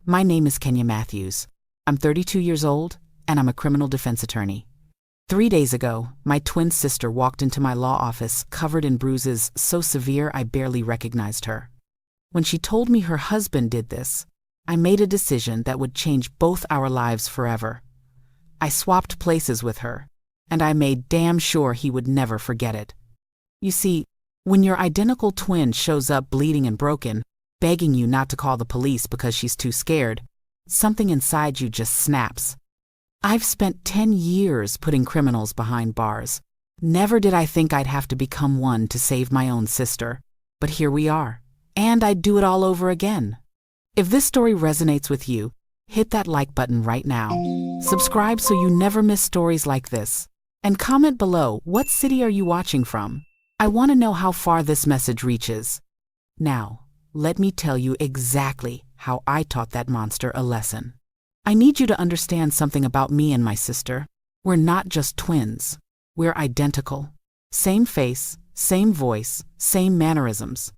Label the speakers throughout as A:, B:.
A: My name is Kenya Matthews. I'm 32 years old, and I'm a criminal defense attorney. 3 days ago, my twin sister walked into my law office covered in bruises so severe I barely recognized her. When she told me her husband did this, I made a decision that would change both our lives forever. I swapped places with her, and I made damn sure he would never forget it. You see, when your identical twin shows up bleeding and broken, begging you not to call the police because she's too scared, something inside you just snaps. I've spent 10 years putting criminals behind bars. Never did I think I'd have to become one to save my own sister. But here we are, and I'd do it all over again. If this story resonates with you, hit that like button right now. Subscribe so you never miss stories like this. And comment below, what city are you watching from? I want to know how far this message reaches. Now, let me tell you exactly how I taught that monster a lesson. I need you to understand something about me and my sister. We're not just twins. We're identical. Same face, same voice, same mannerisms.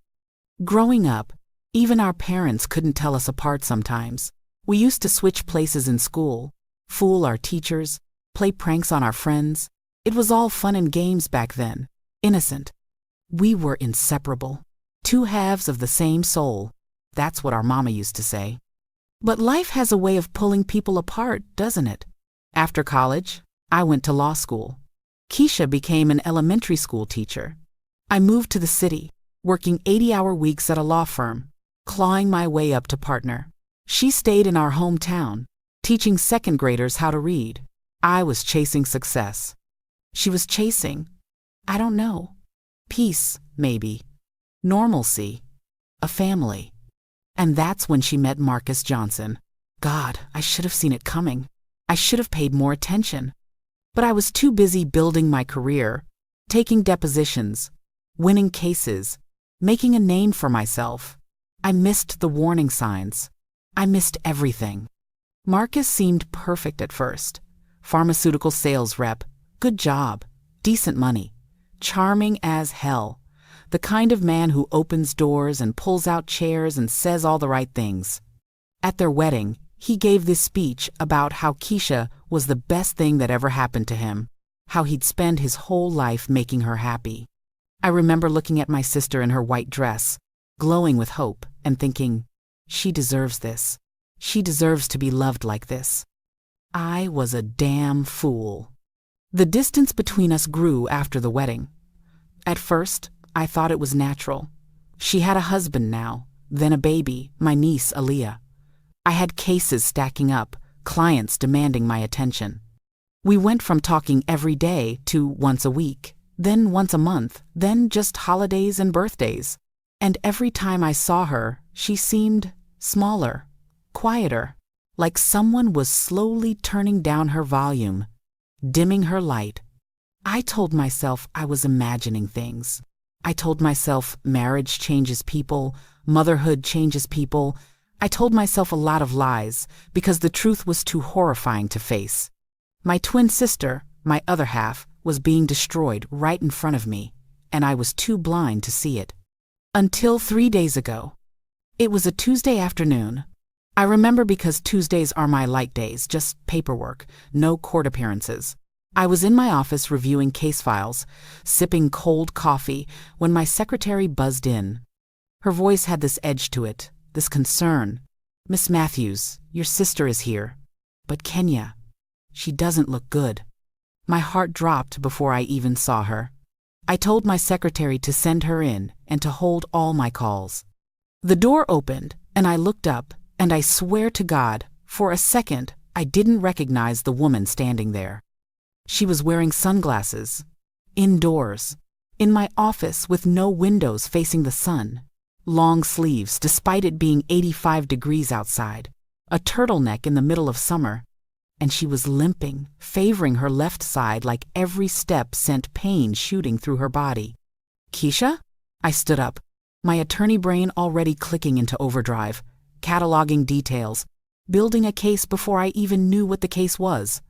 A: Growing up, even our parents couldn't tell us apart sometimes. We used to switch places in school, fool our teachers, play pranks on our friends. It was all fun and games back then, innocent. We were inseparable. Two halves of the same soul. That's what our mama used to say. But life has a way of pulling people apart, doesn't it? After college, I went to law school. Keisha became an elementary school teacher. I moved to the city, working 80-hour weeks at a law firm, clawing my way up to partner. She stayed in our hometown, teaching second graders how to read. I was chasing success. She was chasing, I don't know, peace, maybe. Normalcy, a family. And that's when she met Marcus Johnson. God, I should have seen it coming. I should have paid more attention. But I was too busy building my career, taking depositions, winning cases, making a name for myself. I missed the warning signs. I missed everything. Marcus seemed perfect at first. Pharmaceutical sales rep, good job, decent money, charming as hell. The kind of man who opens doors and pulls out chairs and says all the right things. At their wedding, he gave this speech about how Keisha was the best thing that ever happened to him, how he'd spend his whole life making her happy. I remember looking at my sister in her white dress, glowing with hope, and thinking, she deserves this. She deserves to be loved like this. I was a damn fool. The distance between us grew after the wedding. At first, I thought it was natural. She had a husband now, then a baby, my niece Aaliyah. I had cases stacking up, clients demanding my attention. We went from talking every day to once a week, then once a month, then just holidays and birthdays. And every time I saw her, she seemed smaller, quieter, like someone was slowly turning down her volume, dimming her light. I told myself I was imagining things. I told myself marriage changes people, motherhood changes people. I told myself a lot of lies because the truth was too horrifying to face. My twin sister, my other half, was being destroyed right in front of me, and I was too blind to see it. Until 3 days ago. It was a Tuesday afternoon. I remember because Tuesdays are my light days, just paperwork, no court appearances. I was in my office reviewing case files, sipping cold coffee, when my secretary buzzed in. Her voice had this edge to it, this concern. Miss Matthews, your sister is here. But Kenya, she doesn't look good. My heart dropped before I even saw her. I told my secretary to send her in and to hold all my calls. The door opened, and I looked up, and I swear to God, for a second, I didn't recognize the woman standing there. She was wearing sunglasses, indoors, in my office with no windows facing the sun, long sleeves despite it being 85 degrees outside, a turtleneck in the middle of summer, and she was limping, favoring her left side like every step sent pain shooting through her body. Keisha? I stood up, my attorney brain already clicking into overdrive, cataloging details, building a case before I even knew what the case was.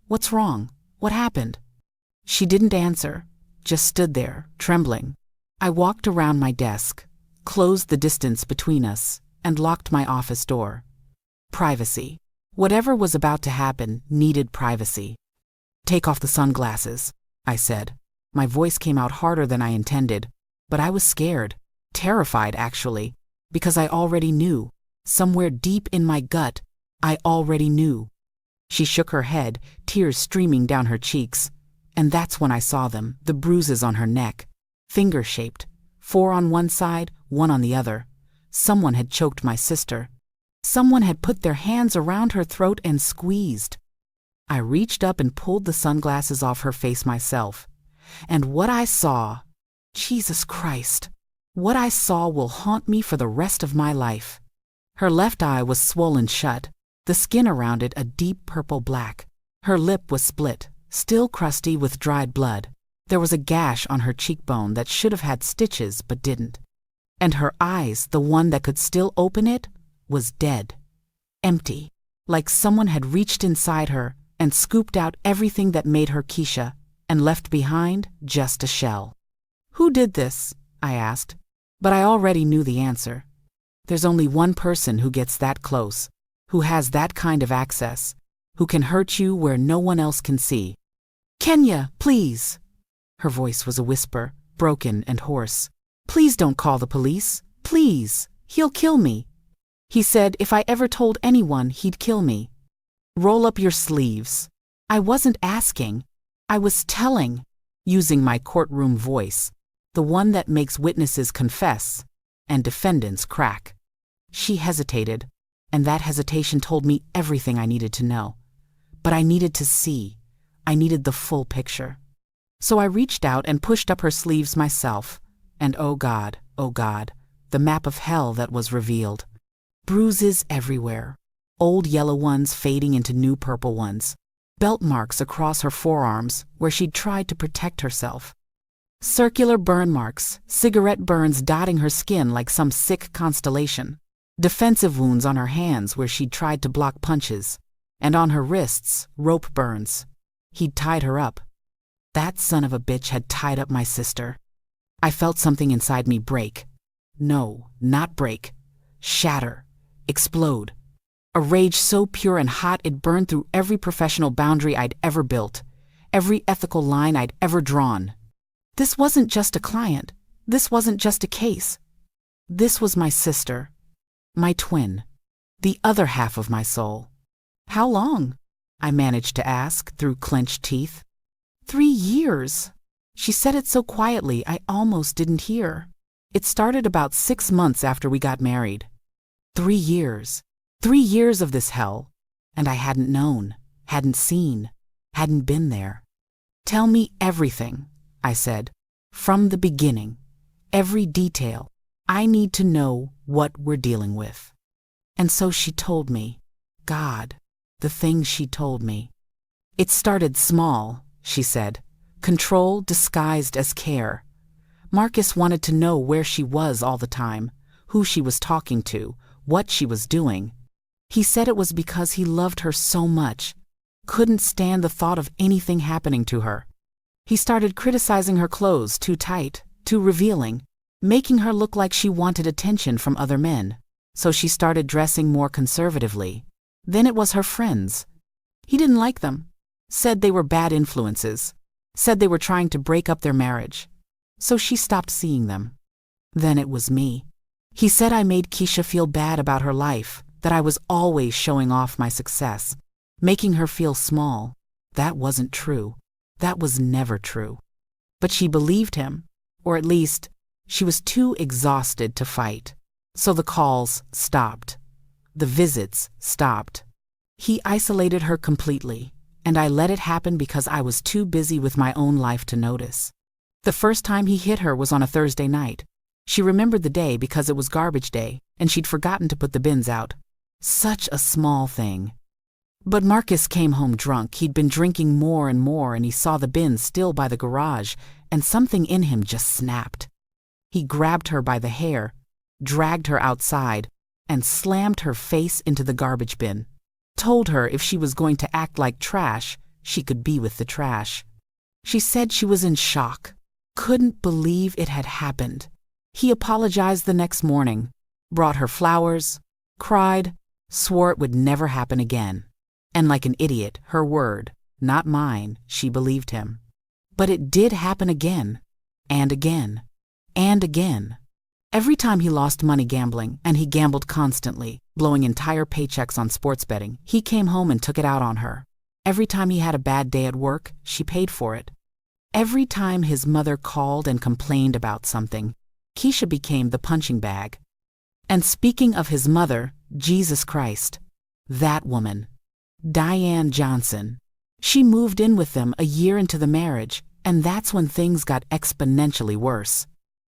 A: What's wrong? What happened? She didn't answer, just stood there, trembling. I walked around my desk, closed the distance between us, and locked my office door. Privacy. Whatever was about to happen needed privacy. "Take off the sunglasses," I said. My voice came out harder than I intended, but I was scared, terrified actually, because I already knew. Somewhere deep in my gut, I already knew. She shook her head, tears streaming down her cheeks, and that's when I saw them, the bruises on her neck, finger-shaped, 4 on one side, 1 on the other. Someone had choked my sister. Someone had put their hands around her throat and squeezed. I reached up and pulled the sunglasses off her face myself. And what I saw, Jesus Christ, what I saw will haunt me for the rest of my life. Her left eye was swollen shut, the skin around it a deep purple black. Her lip was split, still crusty with dried blood. There was a gash on her cheekbone that should have had stitches but didn't. And her eyes, the one that could still open it, was dead. Empty, like someone had reached inside her and scooped out everything that made her Keisha, and left behind just a shell. "Who did this?" I asked, but I already knew the answer. There's only one person who gets that close, who has that kind of access, who can hurt you where no one else can see. "Kenya, please!" Her voice was a whisper, broken and hoarse. "Please don't call the police. Please. He'll kill me. He said if I ever told anyone, he'd kill me. Roll up your sleeves." I wasn't asking. I was telling, using my courtroom voice, the one that makes witnesses confess and defendants crack. She hesitated, and that hesitation told me everything I needed to know. But I needed to see. I needed the full picture. So I reached out and pushed up her sleeves myself, and oh God, the map of hell that was revealed. Bruises everywhere, old yellow ones fading into new purple ones. Belt marks across her forearms where she'd tried to protect herself. Circular burn marks, cigarette burns dotting her skin like some sick constellation. Defensive wounds on her hands where she'd tried to block punches. And on her wrists, rope burns. He'd tied her up. That son of a bitch had tied up my sister. I felt something inside me break. No, not break. Shatter. Explode. A rage so pure and hot it burned through every professional boundary I'd ever built, every ethical line I'd ever drawn. This wasn't just a client. This wasn't just a case. This was my sister, my twin, the other half of my soul. "How long?" I managed to ask through clenched teeth. 3 years. She said it so quietly I almost didn't hear. It started about 6 months after we got married. 3 years. 3 years of this hell, and I hadn't known, hadn't seen, hadn't been there. "Tell me everything," I said, "from the beginning, every detail. I need to know what we're dealing with." And so she told me. God, the things she told me. "It started small," she said, "control disguised as care. Marcus wanted to know where she was all the time, who she was talking to, what she was doing. He said it was because he loved her so much, couldn't stand the thought of anything happening to her. He started criticizing her clothes too tight, too revealing, making her look like she wanted attention from other men. So she started dressing more conservatively. Then it was her friends. He didn't like them, said they were bad influences, said they were trying to break up their marriage. So she stopped seeing them. Then it was me. He said I made Keisha feel bad about her life, that I was always showing off my success, making her feel small. That wasn't true. That was never true. But she believed him, or at least, she was too exhausted to fight. So the calls stopped. The visits stopped. He isolated her completely, and I let it happen because I was too busy with my own life to notice. The first time he hit her was on a Thursday night. She remembered the day because it was garbage day, and she'd forgotten to put the bins out. Such a small thing. But Marcus came home drunk. He'd been drinking more and more, and he saw the bins still by the garage, and something in him just snapped. He grabbed her by the hair, dragged her outside, and slammed her face into the garbage bin. Told her if she was going to act like trash, she could be with the trash. She said she was in shock, couldn't believe it had happened. He apologized the next morning, brought her flowers, cried, swore it would never happen again. And like an idiot, her word, not mine, she believed him. But it did happen again, and again, and again. Every time he lost money gambling, and he gambled constantly, blowing entire paychecks on sports betting, he came home and took it out on her. Every time he had a bad day at work, she paid for it. Every time his mother called and complained about something, Keisha became the punching bag. And speaking of his mother, Jesus Christ, that woman, Diane Johnson, she moved in with them a year into the marriage, and that's when things got exponentially worse.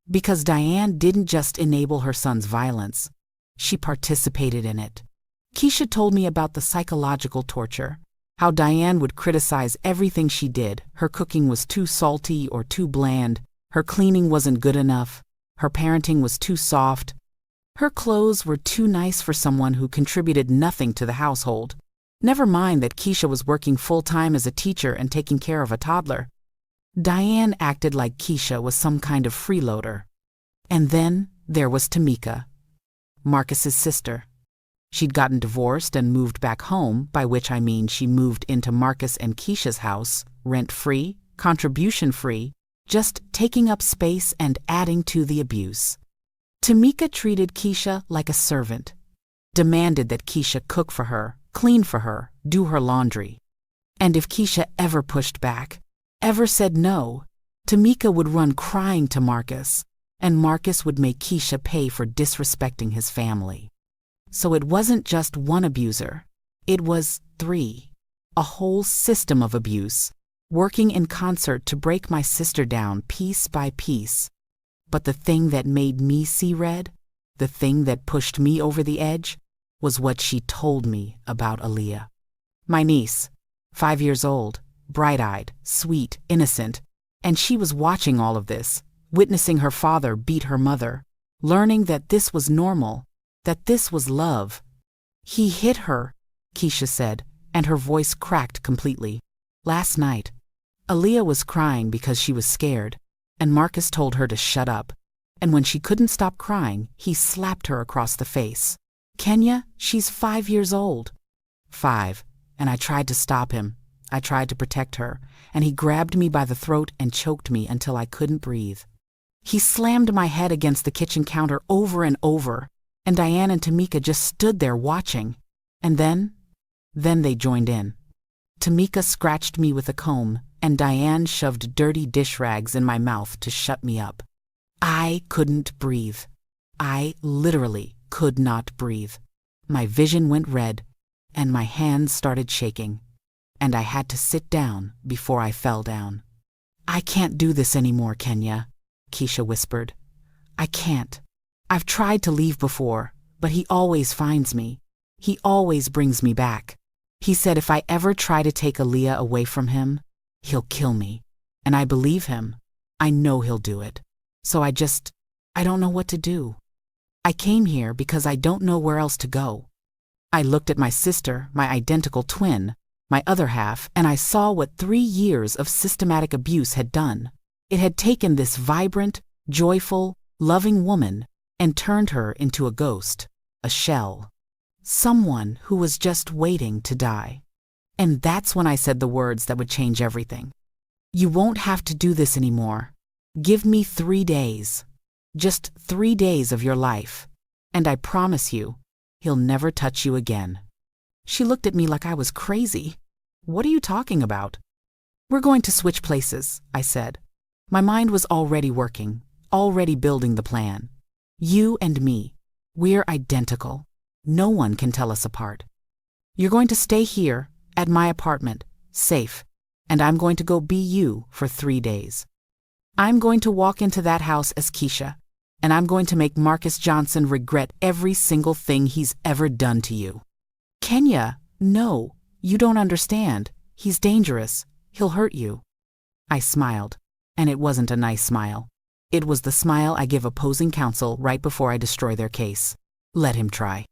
A: Because Diane didn't just enable her son's violence, she participated in it. Keisha told me about the psychological torture, how Diane would criticize everything she did. Her cooking was too salty or too bland, her cleaning wasn't good enough, her parenting was too soft, her clothes were too nice for someone who contributed nothing to the household. Never mind that Keisha was working full-time as a teacher and taking care of a toddler. Diane acted like Keisha was some kind of freeloader. And then there was Tamika, Marcus's sister. She'd gotten divorced and moved back home, by which I mean she moved into Marcus and Keisha's house, rent-free, contribution-free, just taking up space and adding to the abuse. Tamika treated Keisha like a servant, demanded that Keisha cook for her, clean for her, do her laundry. And if Keisha ever pushed back, ever said no, Tamika would run crying to Marcus, and Marcus would make Keisha pay for disrespecting his family. So it wasn't just one abuser, it was 3. A whole system of abuse, working in concert to break my sister down piece by piece. But the thing that made me see red, the thing that pushed me over the edge, was what she told me about Aaliyah. My niece, 5 years old, bright-eyed, sweet, innocent, and she was watching all of this, witnessing her father beat her mother, learning that this was normal, that this was love. He hit her, Keisha said, and her voice cracked completely. Last night, Aaliyah was crying because she was scared, and Marcus told her to shut up, and when she couldn't stop crying, he slapped her across the face. Kenya, she's 5 years old. 5, and I tried to stop him. I tried to protect her, and he grabbed me by the throat and choked me until I couldn't breathe. He slammed my head against the kitchen counter over and over, and Diane and Tamika just stood there watching. And then they joined in. Tamika scratched me with a comb, and Diane shoved dirty dish rags in my mouth to shut me up. I couldn't breathe. I literally could not breathe. My vision went red, and my hands started shaking, and I had to sit down before I fell down. I can't do this anymore, Kenya, Keisha whispered. I can't. I've tried to leave before, but he always finds me. He always brings me back. He said if I ever try to take Aaliyah away from him, he'll kill me. And I believe him. I know he'll do it. So I don't know what to do. I came here because I don't know where else to go. I looked at my sister, my identical twin, my other half, and I saw what 3 years of systematic abuse had done. It had taken this vibrant, joyful, loving woman and turned her into a ghost, a shell, someone who was just waiting to die. And that's when I said the words that would change everything. You won't have to do this anymore. Give me 3 days. Just 3 days of your life. And I promise you, he'll never touch you again. She looked at me like I was crazy. What are you talking about? We're going to switch places, I said. My mind was already working, already building the plan. You and me, we're identical. No one can tell us apart. You're going to stay here, at my apartment, safe, and I'm going to go be you for 3 days. I'm going to walk into that house as Keisha, and I'm going to make Marcus Johnson regret every single thing he's ever done to you. Kenya, no, you don't understand. He's dangerous. He'll hurt you. I smiled, and it wasn't a nice smile. It was the smile I give opposing counsel right before I destroy their case. Let him try.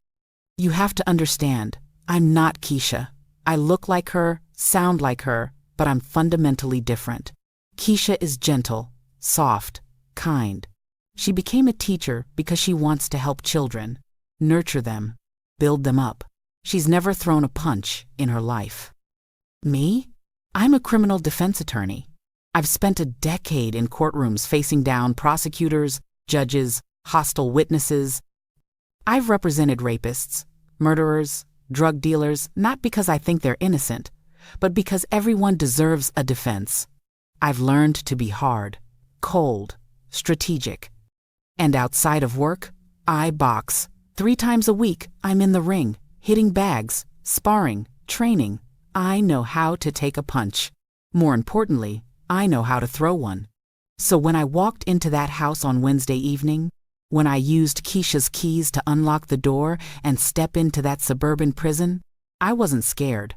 A: You have to understand, I'm not Keisha. I look like her, sound like her, but I'm fundamentally different. Keisha is gentle, soft, kind. She became a teacher because she wants to help children, nurture them, build them up. She's never thrown a punch in her life. Me? I'm a criminal defense attorney. I've spent a decade in courtrooms facing down prosecutors, judges, hostile witnesses. I've represented rapists, murderers, drug dealers, not because I think they're innocent, but because everyone deserves a defense. I've learned to be hard, cold, strategic. And outside of work, I box. 3 times a week, I'm in the ring, hitting bags, sparring, training. I know how to take a punch. More importantly, I know how to throw one. So when I walked into that house on Wednesday evening, when I used Keisha's keys to unlock the door and step into that suburban prison, I wasn't scared.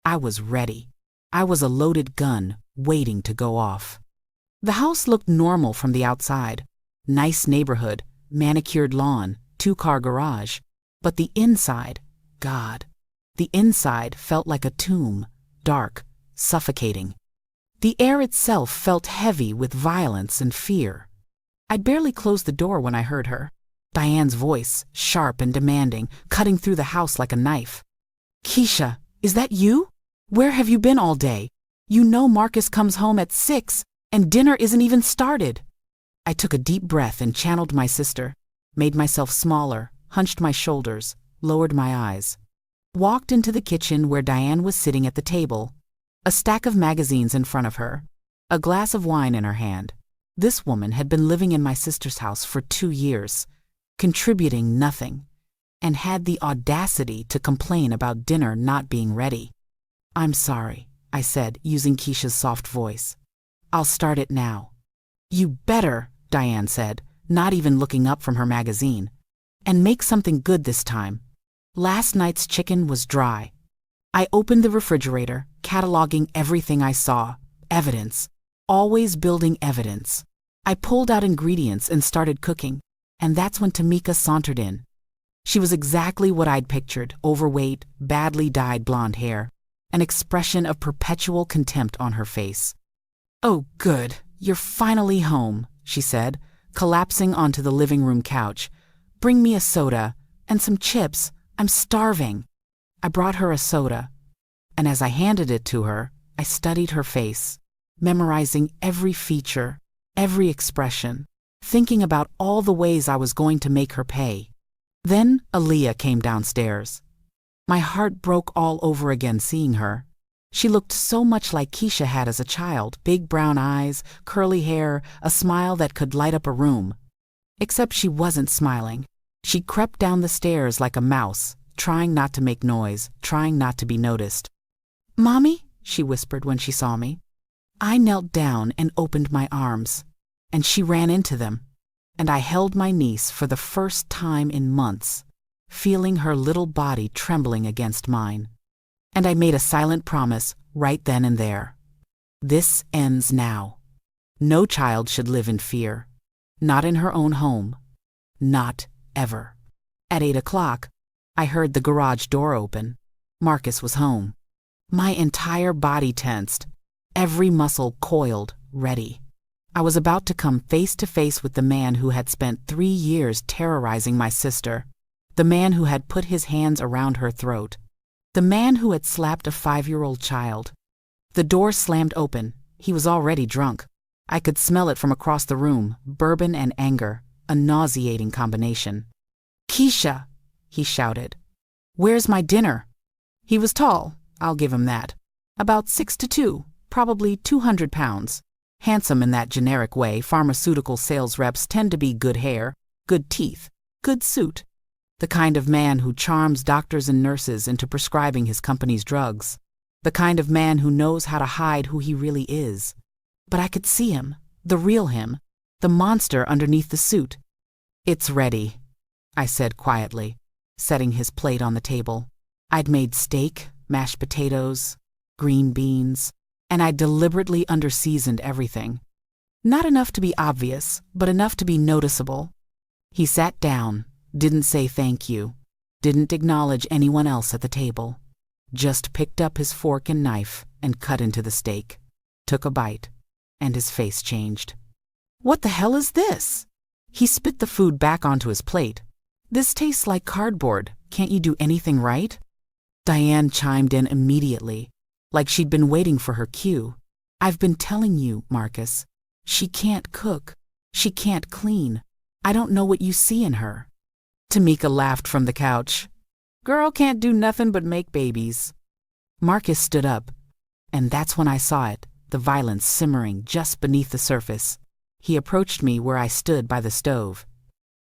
A: I was ready. I was a loaded gun waiting to go off. The house looked normal from the outside. Nice neighborhood, manicured lawn, 2-car garage. But the inside, God, the inside felt like a tomb, dark, suffocating. The air itself felt heavy with violence and fear. I'd barely closed the door when I heard her. Diane's voice, sharp and demanding, cutting through the house like a knife. "Keisha, is that you? Where have you been all day? You know Marcus comes home at 6, and dinner isn't even started." I took a deep breath and channeled my sister, made myself smaller, hunched my shoulders, lowered my eyes. Walked into the kitchen where Diane was sitting at the table, a stack of magazines in front of her, a glass of wine in her hand. This woman had been living in my sister's house for 2 years, contributing nothing, and had the audacity to complain about dinner not being ready. "I'm sorry," I said, using Keisha's soft voice. "I'll start it now." "You better," Diane said, not even looking up from her magazine. "And make something good this time. Last night's chicken was dry." I opened the refrigerator, cataloging everything I saw. Evidence. Always building evidence. I pulled out ingredients and started cooking, and that's when Tamika sauntered in. She was exactly what I'd pictured: overweight, badly dyed blonde hair, an expression of perpetual contempt on her face. "Oh, good, you're finally home," she said, collapsing onto the living room couch. "Bring me a soda and some chips. I'm starving." I brought her a soda, and as I handed it to her, I studied her face, memorizing every feature, every expression, thinking about all the ways I was going to make her pay. Then Aaliyah came downstairs. My heart broke all over again seeing her. She looked so much like Keisha had as a child: big brown eyes, curly hair, a smile that could light up a room. Except she wasn't smiling. She crept down the stairs like a mouse, trying not to make noise, trying not to be noticed. "Mommy?" she whispered when she saw me. I knelt down and opened my arms, and she ran into them, and I held my niece for the first time in months, feeling her little body trembling against mine. And I made a silent promise right then and there. This ends now. No child should live in fear. Not in her own home. Not ever. At 8 o'clock, I heard the garage door open. Marcus was home. My entire body tensed, every muscle coiled, ready. I was about to come face to face with the man who had spent 3 years terrorizing my sister, the man who had put his hands around her throat, the man who had slapped a 5-year-old child. The door slammed open. He was already drunk. I could smell it from across the room: bourbon and anger, a nauseating combination. "Keisha!" he shouted. "Where's my dinner?" He was tall, I'll give him that. About 6'2", probably 200 pounds. Handsome in that generic way pharmaceutical sales reps tend to be: good hair, good teeth, good suit. The kind of man who charms doctors and nurses into prescribing his company's drugs. The kind of man who knows how to hide who he really is. But I could see him, the real him, the monster underneath the suit. "It's ready," I said quietly, setting his plate on the table. I'd made steak, mashed potatoes, green beans, and I'd deliberately underseasoned everything. Not enough to be obvious, but enough to be noticeable. He sat down, didn't say thank you, didn't acknowledge anyone else at the table. Just picked up his fork and knife and cut into the steak. Took a bite, and his face changed. "What the hell is this?" He spit the food back onto his plate. "This tastes like cardboard. Can't you do anything right?" Diane chimed in immediately, like she'd been waiting for her cue. I've been telling you, Marcus. She can't cook. She can't clean. I don't know what you see in her. Tamika laughed from the couch. Girl can't do nothing but make babies. Marcus stood up, and that's when I saw it, the violence simmering just beneath the surface. He approached me where I stood by the stove,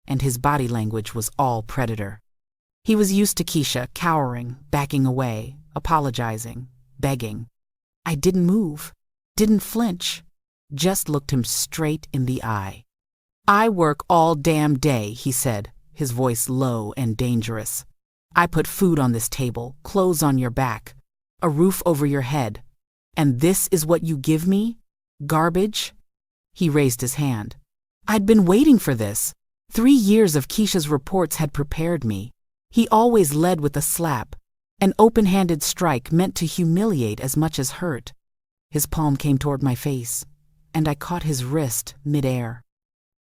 A: and his body language was all predator. He was used to Keisha cowering, backing away, apologizing, begging. I didn't move, didn't flinch, just looked him straight in the eye. I work all damn day, he said, his voice low and dangerous. I put food on this table, clothes on your back, a roof over your head. And this is what you give me? Garbage? He raised his hand. I'd been waiting for this. 3 years of Keisha's reports had prepared me. He always led with a slap, an open-handed strike meant to humiliate as much as hurt. His palm came toward my face, and I caught his wrist midair.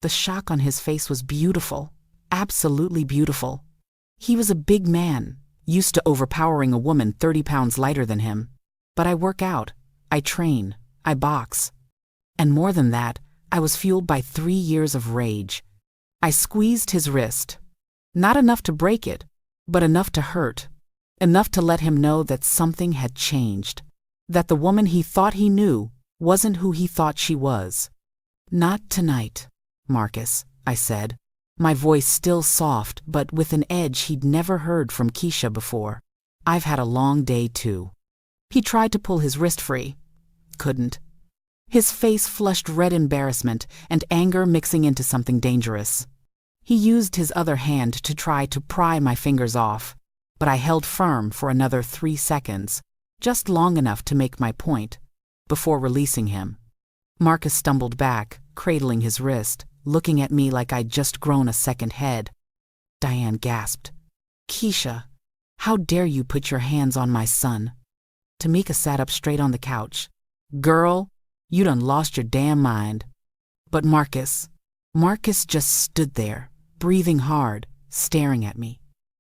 A: The shock on his face was beautiful, absolutely beautiful. He was a big man, used to overpowering a woman 30 pounds lighter than him. But I work out, I train, I box. And more than that, I was fueled by 3 years of rage. I squeezed his wrist. Not enough to break it, but enough to hurt. Enough to let him know that something had changed. That the woman he thought he knew wasn't who he thought she was. Not tonight, Marcus, I said, my voice still soft but with an edge he'd never heard from Keisha before. I've had a long day too. He tried to pull his wrist free. Couldn't. His face flushed red embarrassment and anger mixing into something dangerous. He used his other hand to try to pry my fingers off, but I held firm for another 3 seconds, just long enough to make my point, before releasing him. Marcus stumbled back, cradling his wrist, looking at me like I'd just grown a second head. Diane gasped. Keisha, how dare you put your hands on my son? Tamika sat up straight on the couch. Girl, you done lost your damn mind. But Marcus just stood there, breathing hard, staring at me.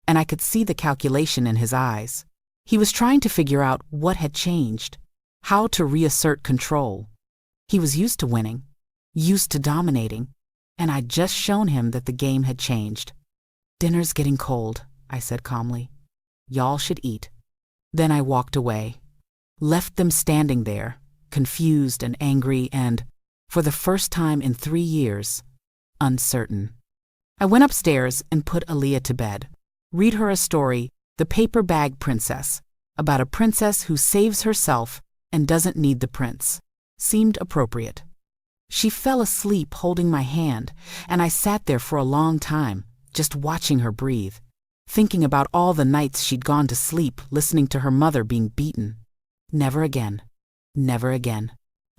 A: And I could see the calculation in his eyes. He was trying to figure out what had changed, how to reassert control. He was used to winning, used to dominating, and I'd just shown him that the game had changed. Dinner's getting cold, I said calmly. Y'all should eat. Then I walked away, left them standing there, confused and angry and, for the first time in 3 years, uncertain. I went upstairs and put Aaliyah to bed. Read her a story, The Paper Bag Princess, about a princess who saves herself and doesn't need the prince. Seemed appropriate. She fell asleep holding my hand, and I sat there for a long time, just watching her breathe, thinking about all the nights she'd gone to sleep listening to her mother being beaten. Never again. Never again.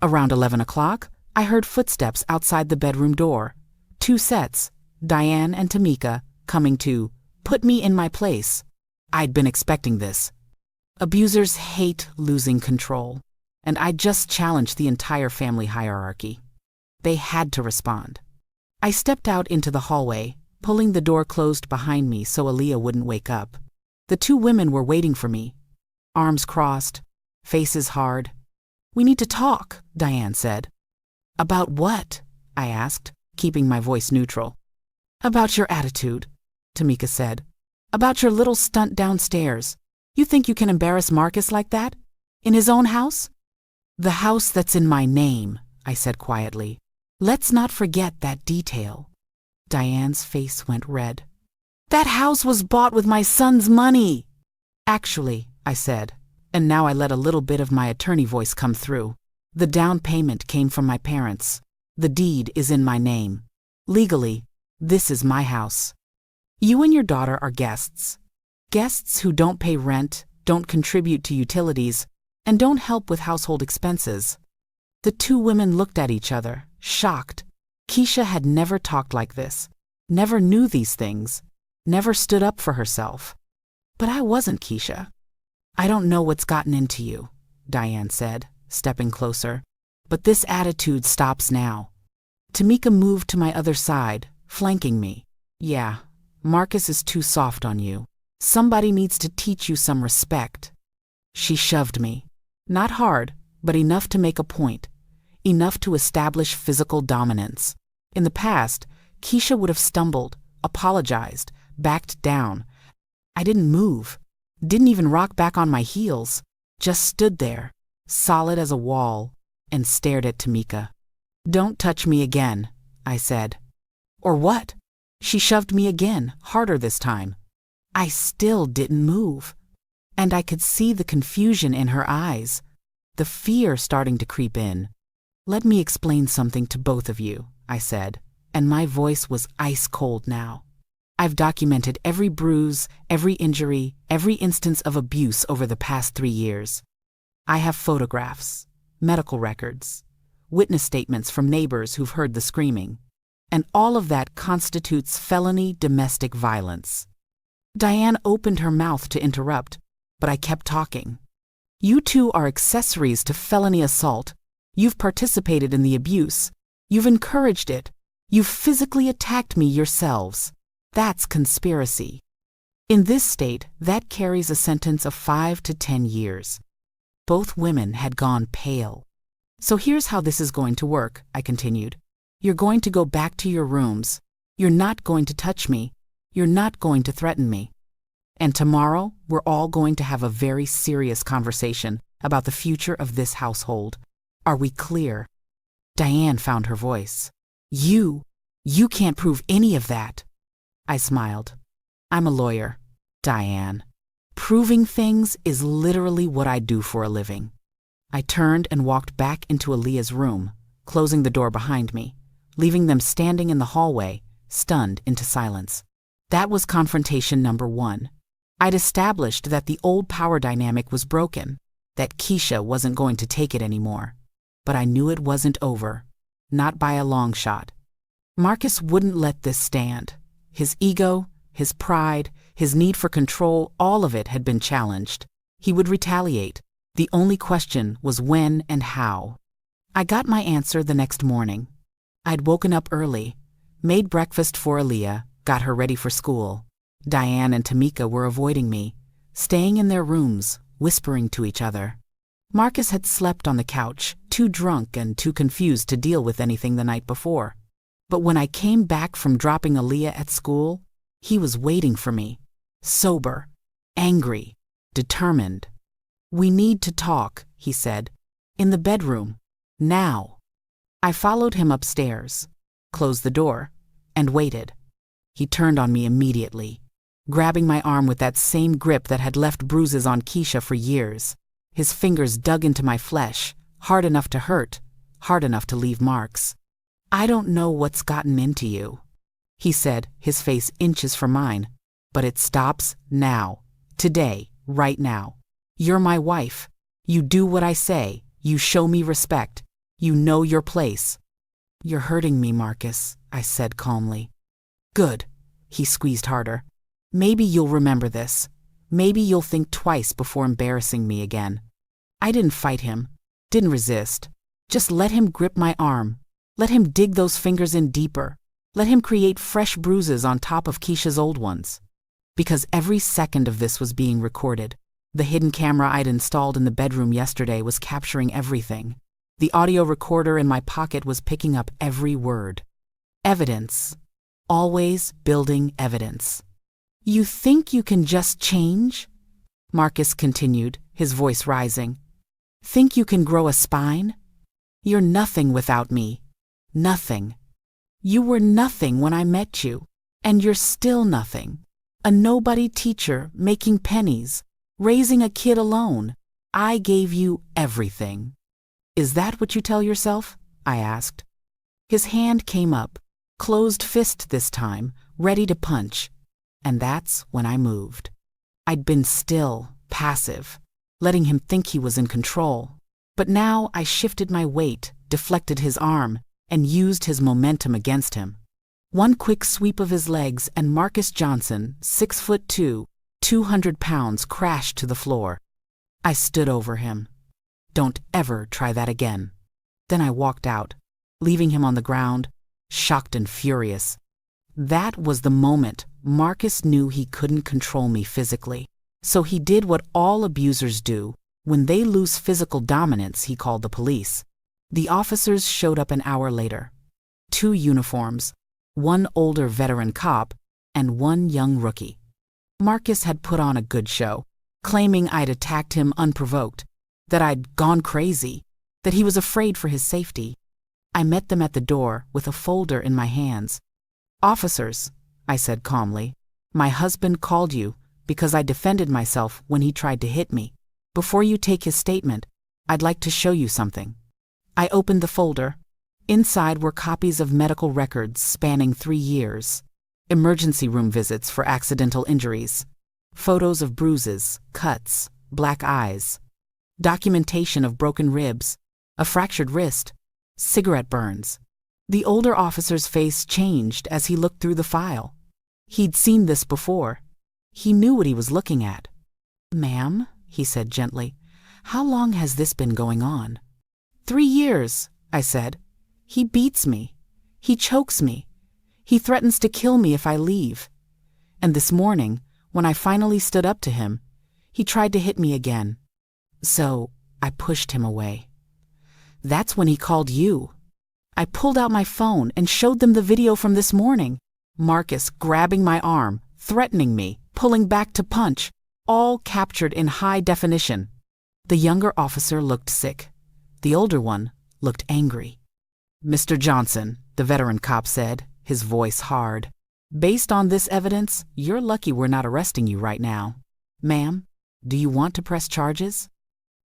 A: Around 11 o'clock, I heard footsteps outside the bedroom door. 2 sets, Diane and Tamika, coming to put me in my place. I'd been expecting this. Abusers hate losing control, and I just challenged the entire family hierarchy. They had to respond. I stepped out into the hallway, pulling the door closed behind me so Aaliyah wouldn't wake up. The 2 women were waiting for me, arms crossed, faces hard. We need to talk, Diane said. About what? I asked, keeping my voice neutral. About your attitude, Tamika said. About your little stunt downstairs. You think you can embarrass Marcus like that? In his own house? The house that's in my name, I said quietly. Let's not forget that detail. Diane's face went red. That house was bought with my son's money. Actually, I said, and now I let a little bit of my attorney voice come through. The down payment came from my parents. The deed is in my name. Legally, this is my house. You and your daughter are guests. Guests who don't pay rent, don't contribute to utilities, and don't help with household expenses. The 2 women looked at each other, shocked. Keisha had never talked like this, never knew these things, never stood up for herself. But I wasn't Keisha. I don't know what's gotten into you, Diane said, stepping closer. But this attitude stops now. Tamika moved to my other side, flanking me. Yeah, Marcus is too soft on you. Somebody needs to teach you some respect. She shoved me. Not hard, but enough to make a point. Enough to establish physical dominance. In the past, Keisha would have stumbled, apologized, backed down. I didn't move. Didn't even rock back on my heels. Just stood there, solid as a wall, and stared at Tamika. "Don't touch me again," I said. "Or what?" She shoved me again, harder this time. I still didn't move. And I could see the confusion in her eyes, the fear starting to creep in. "Let me explain something to both of you," I said, and my voice was ice cold now. "I've documented every bruise, every injury, every instance of abuse over the past 3 years. I have photographs, medical records, witness statements from neighbors who've heard the screaming. And all of that constitutes felony domestic violence." Diane opened her mouth to interrupt, but I kept talking. "You two are accessories to felony assault. You've participated in the abuse. You've encouraged it. You've physically attacked me yourselves. That's conspiracy. In this state, that carries a sentence of 5 to 10 years. Both women had gone pale. "So here's how this is going to work," I continued. "You're going to go back to your rooms. You're not going to touch me. You're not going to threaten me. And tomorrow, we're all going to have a very serious conversation about the future of this household. Are we clear?" Diane found her voice. You can't prove any of that." I smiled. "I'm a lawyer, Diane. Proving things is literally what I do for a living." I turned and walked back into Aaliyah's room, closing the door behind me, leaving them standing in the hallway, stunned into silence. That was confrontation number 1. I'd established that the old power dynamic was broken, that Keisha wasn't going to take it anymore. But I knew it wasn't over, not by a long shot. Marcus wouldn't let this stand. His ego, his pride, his need for control, all of it had been challenged. He would retaliate. The only question was when and how. I got my answer the next morning. I'd woken up early, made breakfast for Aaliyah, got her ready for school. Diane and Tamika were avoiding me, staying in their rooms, whispering to each other. Marcus had slept on the couch, too drunk and too confused to deal with anything the night before. But when I came back from dropping Aaliyah at school, he was waiting for me, sober, angry, determined. "We need to talk," he said. "In the bedroom. Now." I followed him upstairs, closed the door, and waited. He turned on me immediately, grabbing my arm with that same grip that had left bruises on Keisha for years. His fingers dug into my flesh, hard enough to hurt, hard enough to leave marks. "I don't know what's gotten into you," he said, his face inches from mine, "but it stops now, today, right now. You're my wife. You do what I say. You show me respect. You know your place." "You're hurting me, Marcus," I said calmly. "Good," he squeezed harder. "Maybe you'll remember this. Maybe you'll think twice before embarrassing me again." I didn't fight him, didn't resist. Just let him grip my arm. Let him dig those fingers in deeper. Let him create fresh bruises on top of Keisha's old ones. Because every second of this was being recorded. The hidden camera I'd installed in the bedroom yesterday was capturing everything. The audio recorder in my pocket was picking up every word. Evidence. Always building evidence. "You think you can just change?" Marcus continued, his voice rising. "Think you can grow a spine? You're nothing without me. Nothing. You were nothing when I met you, and you're still nothing. A nobody teacher making pennies, raising a kid alone. I gave you everything." "Is that what you tell yourself?" I asked. His hand came up, closed fist this time, ready to punch. And that's when I moved. I'd been still, passive, letting him think he was in control. But now I shifted my weight, deflected his arm, and used his momentum against him. One quick sweep of his legs and Marcus Johnson, 6'2", 200 pounds, crashed to the floor. I stood over him. "Don't ever try that again." Then I walked out, leaving him on the ground, shocked and furious. That was the moment Marcus knew he couldn't control me physically. So he did what all abusers do. When they lose physical dominance, he called the police. The officers showed up an hour later. 2 uniforms, one older veteran cop and one young rookie. Marcus had put on a good show, claiming I'd attacked him unprovoked, that I'd gone crazy, that he was afraid for his safety. I met them at the door with a folder in my hands. "Officers," I said calmly, "my husband called you because I defended myself when he tried to hit me. Before you take his statement, I'd like to show you something." I opened the folder. Inside were copies of medical records spanning 3 years, emergency room visits for accidental injuries, photos of bruises, cuts, black eyes, documentation of broken ribs, a fractured wrist, cigarette burns. The older officer's face changed as he looked through the file. He'd seen this before. He knew what he was looking at. "Ma'am," he said gently, "how long has this been going on?" 3 years, I said. "He beats me. He chokes me. He threatens to kill me if I leave. And this morning, when I finally stood up to him, he tried to hit me again. So I pushed him away. That's when he called you." I pulled out my phone and showed them the video from this morning. Marcus grabbing my arm, threatening me, pulling back to punch, all captured in high definition. The younger officer looked sick. The older one looked angry. "Mr. Johnson," the veteran cop said, his voice hard, "based on this evidence, you're lucky we're not arresting you right now. Ma'am, do you want to press charges?"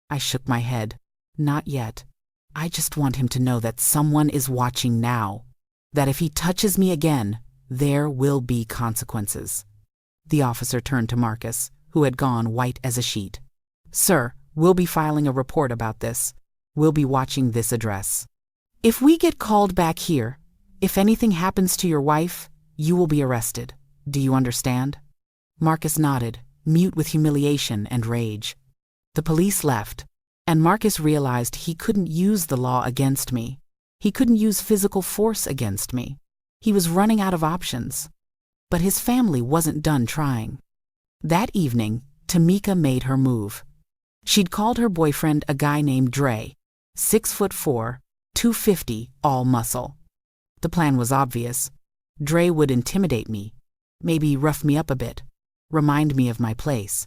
A: I shook my head. "Not yet. I just want him to know that someone is watching now, that if he touches me again, there will be consequences." The officer turned to Marcus, who had gone white as a sheet. "Sir, we'll be filing a report about this. We'll be watching this address. If we get called back here, if anything happens to your wife, you will be arrested. Do you understand?" Marcus nodded, mute with humiliation and rage. The police left, and Marcus realized he couldn't use the law against me. He couldn't use physical force against me. He was running out of options. But his family wasn't done trying. That evening, Tamika made her move. She'd called her boyfriend a guy named Dre, 6'4", 250, all muscle. The plan was obvious. Dre would intimidate me, maybe rough me up a bit, remind me of my place.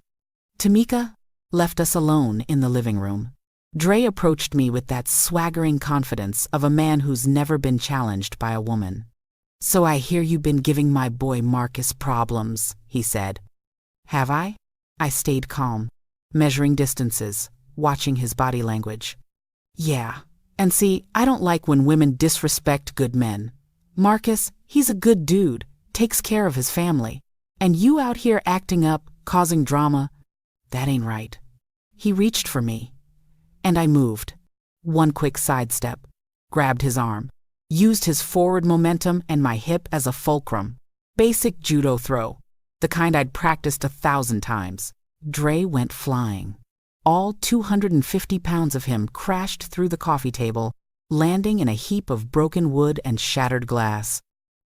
A: Tamika left us alone in the living room. Dre approached me with that swaggering confidence of a man who's never been challenged by a woman. "So I hear you've been giving my boy Marcus problems," he said. "Have I?" I stayed calm, measuring distances, watching his body language. "Yeah. And see, I don't like when women disrespect good men. Marcus, he's a good dude, takes care of his family. And you out here acting up, causing drama, that ain't right." He reached for me, and I moved. One quick sidestep, grabbed his arm, used his forward momentum and my hip as a fulcrum. Basic judo throw, the kind I'd practiced 1,000 times. Dre went flying. All 250 pounds of him crashed through the coffee table, landing in a heap of broken wood and shattered glass.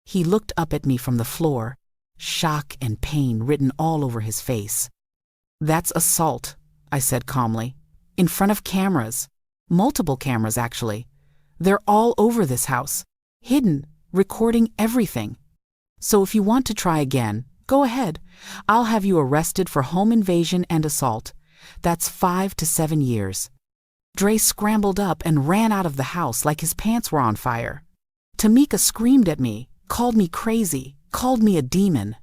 A: He looked up at me from the floor, shock and pain written all over his face. "That's assault," I said calmly. "In front of cameras. Multiple cameras, actually. They're all over this house, hidden, recording everything. So if you want to try again, go ahead. I'll have you arrested for home invasion and assault. That's 5 to 7 years. Dre scrambled up and ran out of the house like his pants were on fire. Tamika screamed at me, called me crazy, called me a demon.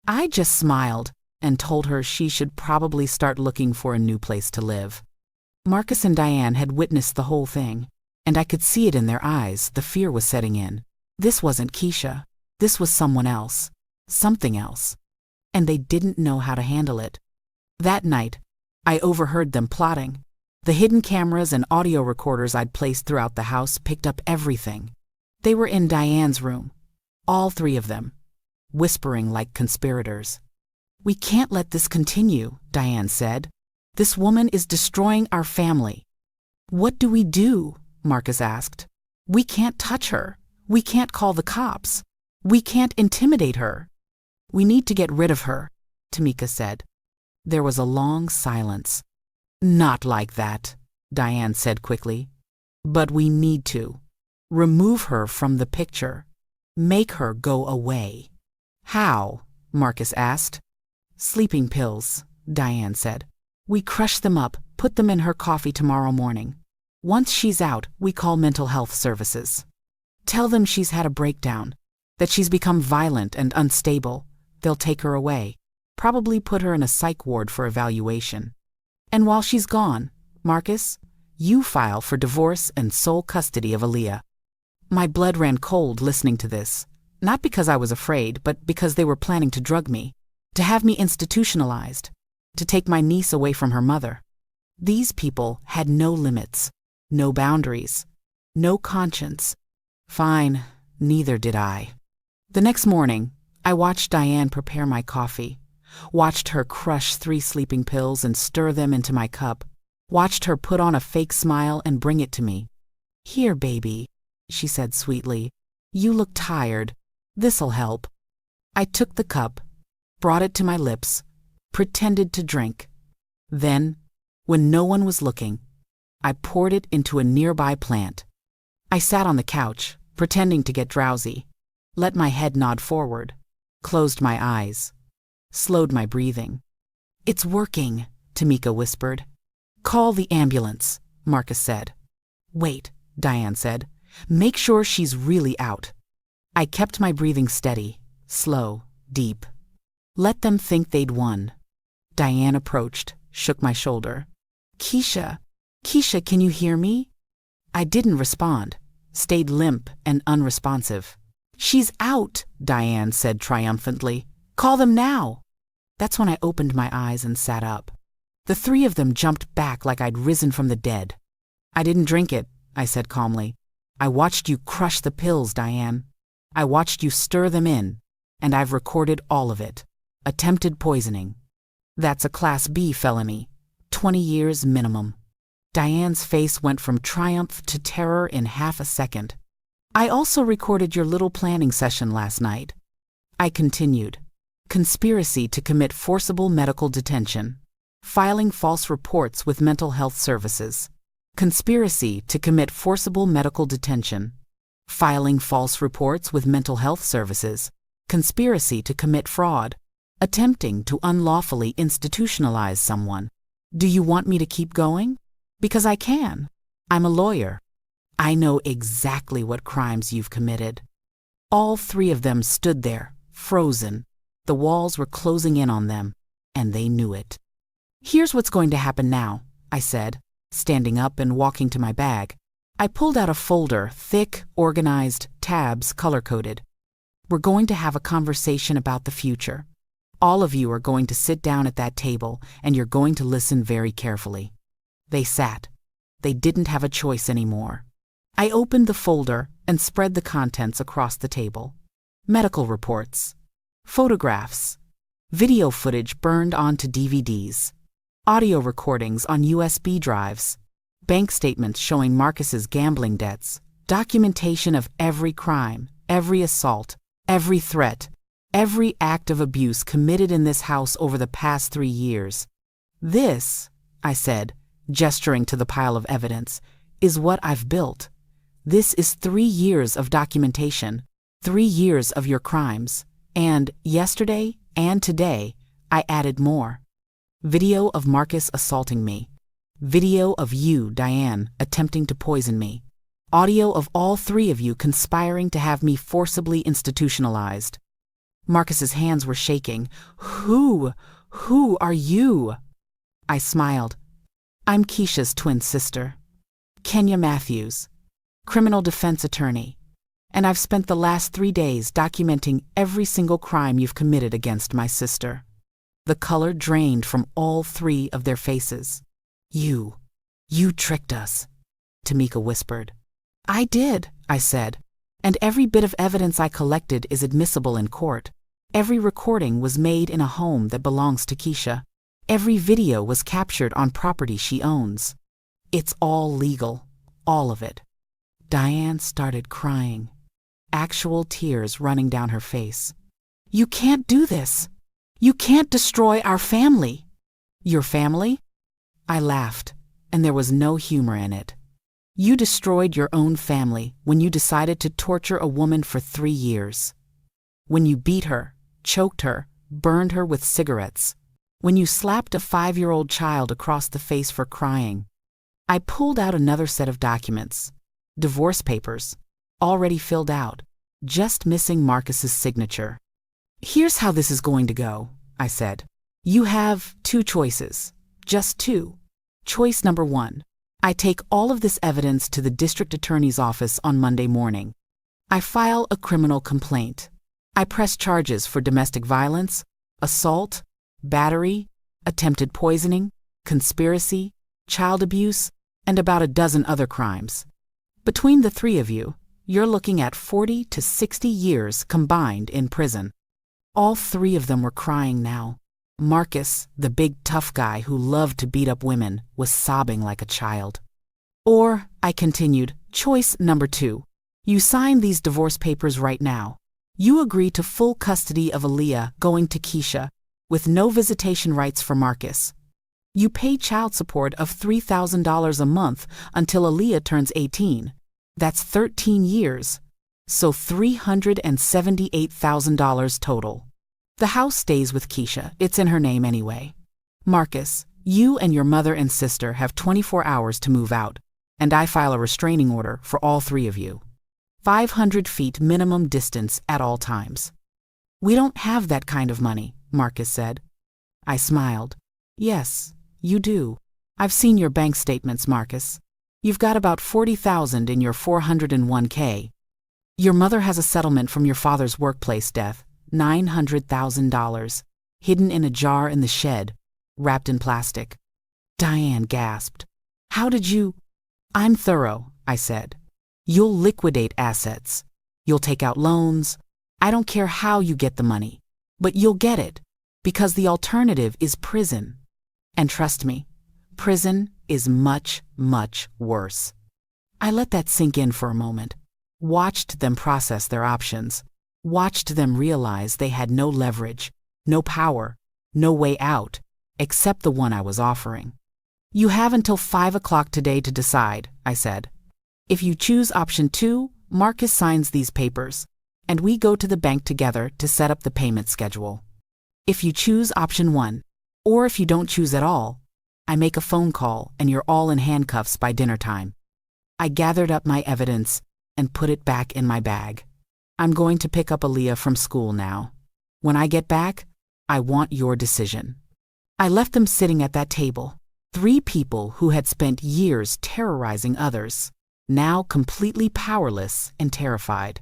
A: I just smiled and told her she should probably start looking for a new place to live. Marcus and Diane had witnessed the whole thing, and I could see it in their eyes. The fear was setting in. This wasn't Keisha. This was someone else. Something else. And they didn't know how to handle it. That night, I overheard them plotting. The hidden cameras and audio recorders I'd placed throughout the house picked up everything. They were in Diane's room, all 3 of them, whispering like conspirators. "We can't let this continue," Diane said. "This woman is destroying our family." "What do we do?" Marcus asked. "We can't touch her. We can't call the cops. We can't intimidate her. We need to get rid of her, Tamika said. There was a long silence. Not like that, Diane said quickly. But we need to. Remove her from the picture. Make her go away. How? Marcus asked. Sleeping pills, Diane said. We crush them up, put them in her coffee tomorrow morning. Once she's out, we call mental health services. Tell them she's had a breakdown, that she's become violent and unstable. They'll take her away, probably put her in a psych ward for evaluation. And while she's gone, Marcus, you file for divorce and sole custody of Aaliyah. My blood ran cold listening to this, not because I was afraid, but because they were planning to drug me, to have me institutionalized, to take my niece away from her mother. These people had no limits, no boundaries, no conscience. Fine, neither did I. The next morning, I watched Diane prepare my coffee, watched her crush 3 sleeping pills and stir them into my cup, watched her put on a fake smile and bring it to me. Here, baby, she said sweetly. You look tired. This'll help. I took the cup, brought it to my lips, pretended to drink. Then, when no one was looking, I poured it into a nearby plant. I sat on the couch, pretending to get drowsy, let my head nod forward, closed my eyes, slowed my breathing. It's working, Tamika whispered. Call the ambulance, Marcus said. Wait, Diane said. Make sure she's really out. I kept my breathing steady, slow, deep. Let them think they'd won. Diane approached, shook my shoulder. Keisha, can you hear me? I didn't respond, stayed limp and unresponsive. She's out, Diane said triumphantly. Call them now. That's when I opened my eyes and sat up. The 3 of them jumped back like I'd risen from the dead. I didn't drink it, I said calmly. I watched you crush the pills, Diane. I watched you stir them in, and I've recorded all of it. Attempted poisoning. That's a Class B felony. 20 years minimum. Diane's face went from triumph to terror in half a second. I also recorded your little planning session last night. I continued. Conspiracy to commit forcible medical detention. Filing false reports with mental health services. Conspiracy to commit forcible medical detention. Filing false reports with mental health services. Conspiracy to commit fraud. Attempting to unlawfully institutionalize someone. Do you want me to keep going? Because I can. I'm a lawyer. I know exactly what crimes you've committed. All 3 of them stood there, frozen. The walls were closing in on them, and they knew it. Here's what's going to happen now, I said, standing up and walking to my bag. I pulled out a folder, thick, organized, tabs color-coded. We're going to have a conversation about the future. All of you are going to sit down at that table, and you're going to listen very carefully. They sat. They didn't have a choice anymore. I opened the folder and spread the contents across the table. Medical reports, photographs, video footage burned onto DVDs, audio recordings on USB drives, bank statements showing Marcus's gambling debts, documentation of every crime, every assault, every threat, every act of abuse committed in this house over the past 3 years. This, I said, gesturing to the pile of evidence, is what I've built. This is 3 years of documentation, 3 years of your crimes, and yesterday and today, I added more. Video of Marcus assaulting me. Video of you, Diane, attempting to poison me. Audio of all 3 of you conspiring to have me forcibly institutionalized. Marcus's hands were shaking. Who are you? I smiled. I'm Keisha's twin sister, Kenya Matthews, criminal defense attorney, and I've spent the last 3 days documenting every single crime you've committed against my sister. The color drained from all 3 of their faces. You tricked us, Tamika whispered. I did, I said, and every bit of evidence I collected is admissible in court. Every recording was made in a home that belongs to Keisha. Every video was captured on property she owns. It's all legal, all of it. Diane started crying. actual tears running down her face. "You can't do this. You can't destroy our family." "Your family?" I laughed, and there was no humor in it. "You destroyed your own family when you decided to torture a woman for 3 years. When you beat her, choked her, burned her with cigarettes. When you slapped a 5-year-old child across the face for crying." I pulled out another set of documents. Divorce papers, already filled out, just missing Marcus's signature. "Here's how this is going to go," I said. "You have 2 choices, just 2. Choice number 1. I take all of this evidence to the district attorney's office on Monday morning. I file a criminal complaint. I press charges for domestic violence, assault, battery, attempted poisoning, conspiracy, child abuse, and about a dozen other crimes. Between the 3 of you, you're looking at 40 to 60 years combined in prison." All 3 of them were crying now. Marcus, the big tough guy who loved to beat up women, was sobbing like a child. "Or," I continued, "choice number 2. You sign these divorce papers right now. You agree to full custody of Aaliyah going to Keisha, with no visitation rights for Marcus. You pay child support of $3,000 a month until Aaliyah turns 18. That's 13 years. So $378,000 total. The house stays with Keisha. It's in her name anyway. Marcus, you and your mother and sister have 24 hours to move out, and I file a restraining order for all 3 of you. 500 feet minimum distance at all times." "We don't have that kind of money," Marcus said. I smiled. "Yes, you do. I've seen your bank statements, Marcus. You've got about $40,000 in your 401k. Your mother has a settlement from your father's workplace death, $900,000, hidden in a jar in the shed, wrapped in plastic." Diane gasped. "How did you—" "I'm thorough," I said. "You'll liquidate assets. You'll take out loans. I don't care how you get the money, but you'll get it, because the alternative is prison. And trust me, prison is much, much worse." I let that sink in for a moment, watched them process their options, watched them realize they had no leverage, no power, no way out, except the one I was offering. "You have until 5 o'clock today to decide," I said. "If you choose option 2, Marcus signs these papers, and we go to the bank together to set up the payment schedule. If you choose option 1, or if you don't choose at all, I make a phone call and you're all in handcuffs by dinner time." I gathered up my evidence and put it back in my bag. "I'm going to pick up Aaliyah from school now. When I get back, I want your decision." I left them sitting at that table, 3 people who had spent years terrorizing others, now completely powerless and terrified.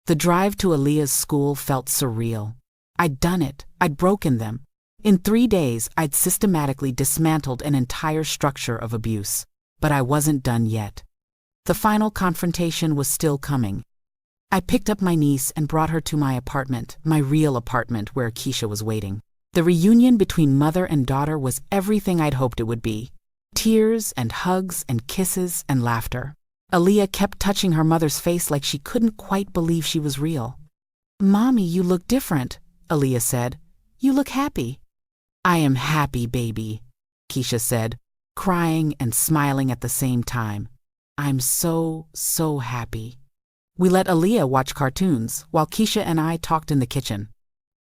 A: The drive to Aaliyah's school felt surreal. I'd done it. I'd broken them. In 3 days, I'd systematically dismantled an entire structure of abuse. But I wasn't done yet. The final confrontation was still coming. I picked up my niece and brought her to my apartment, my real apartment where Keisha was waiting. The reunion between mother and daughter was everything I'd hoped it would be. Tears and hugs and kisses and laughter. Aaliyah kept touching her mother's face like she couldn't quite believe she was real. "Mommy, you look different," Aaliyah said. "You look happy." "I am happy, baby," Keisha said, crying and smiling at the same time. "I'm so, so happy." We let Aaliyah watch cartoons while Keisha and I talked in the kitchen.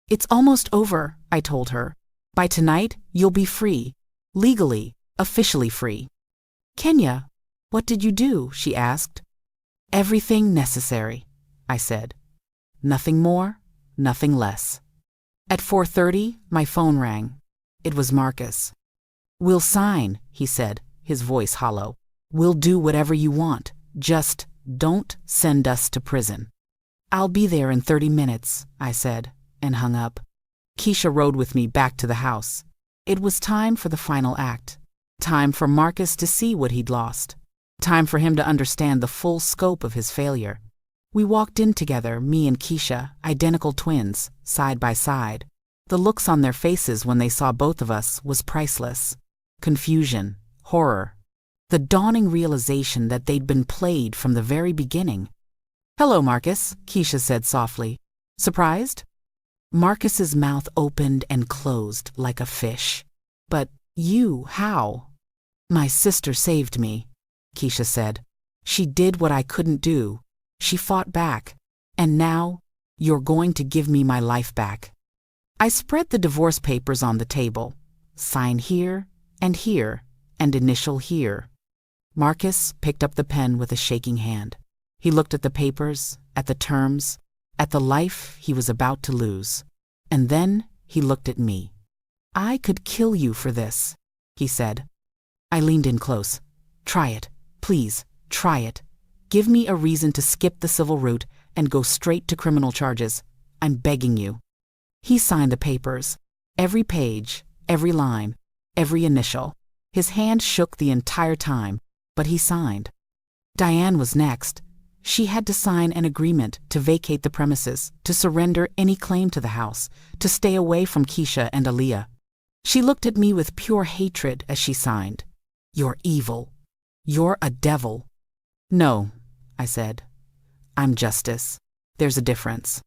A: "It's almost over," I told her. "By tonight, you'll be free. Legally, officially free." "Kenya, what did you do?" she asked. "Everything necessary," I said. Nothing more, nothing less. At 4:30, my phone rang. It was Marcus. "We'll sign," he said, his voice hollow. "We'll do whatever you want. Just don't send us to prison." "I'll be there in 30 minutes, I said, and hung up. Keisha rode with me back to the house. It was time for the final act. Time for Marcus to see what he'd lost. Time for him to understand the full scope of his failure. We walked in together, me and Keisha, identical twins, side by side. The looks on their faces when they saw both of us was priceless. Confusion, horror. The dawning realization that they'd been played from the very beginning. "Hello, Marcus," Keisha said softly. "Surprised?" Marcus's mouth opened and closed like a fish. "But you, how?" "My sister saved me," Keisha said. "She did what I couldn't do. She fought back. And now, you're going to give me my life back." I spread the divorce papers on the table. Sign here, and initial here. Marcus picked up the pen with a shaking hand. He looked at the papers, at the terms, at the life he was about to lose. And then he looked at me. "I could kill you for this," he said. I leaned in close. "Try it. Please, try it. Give me a reason to skip the civil route and go straight to criminal charges. I'm begging you." He signed the papers. Every page, every line, every initial. His hand shook the entire time, but he signed. Diane was next. She had to sign an agreement to vacate the premises, to surrender any claim to the house, to stay away from Keisha and Aaliyah. She looked at me with pure hatred as she signed. "You're evil. You're a devil." "No," I said. "I'm justice. There's a difference."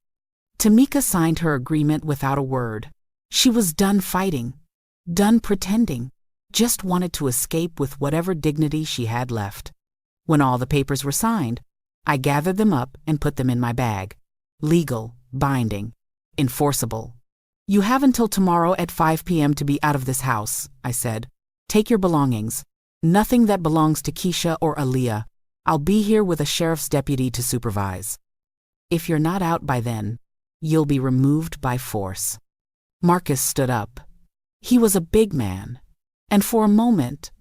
A: Tamika signed her agreement without a word. She was done fighting, done pretending, just wanted to escape with whatever dignity she had left. When all the papers were signed, I gathered them up and put them in my bag. Legal, binding, enforceable. "You have until tomorrow at 5 p.m. to be out of this house," I said. "Take your belongings. Nothing that belongs to Keisha or Aaliyah. I'll be here with a sheriff's deputy to supervise. If you're not out by then, you'll be removed by force." Marcus stood up. He was a big man, and for a moment,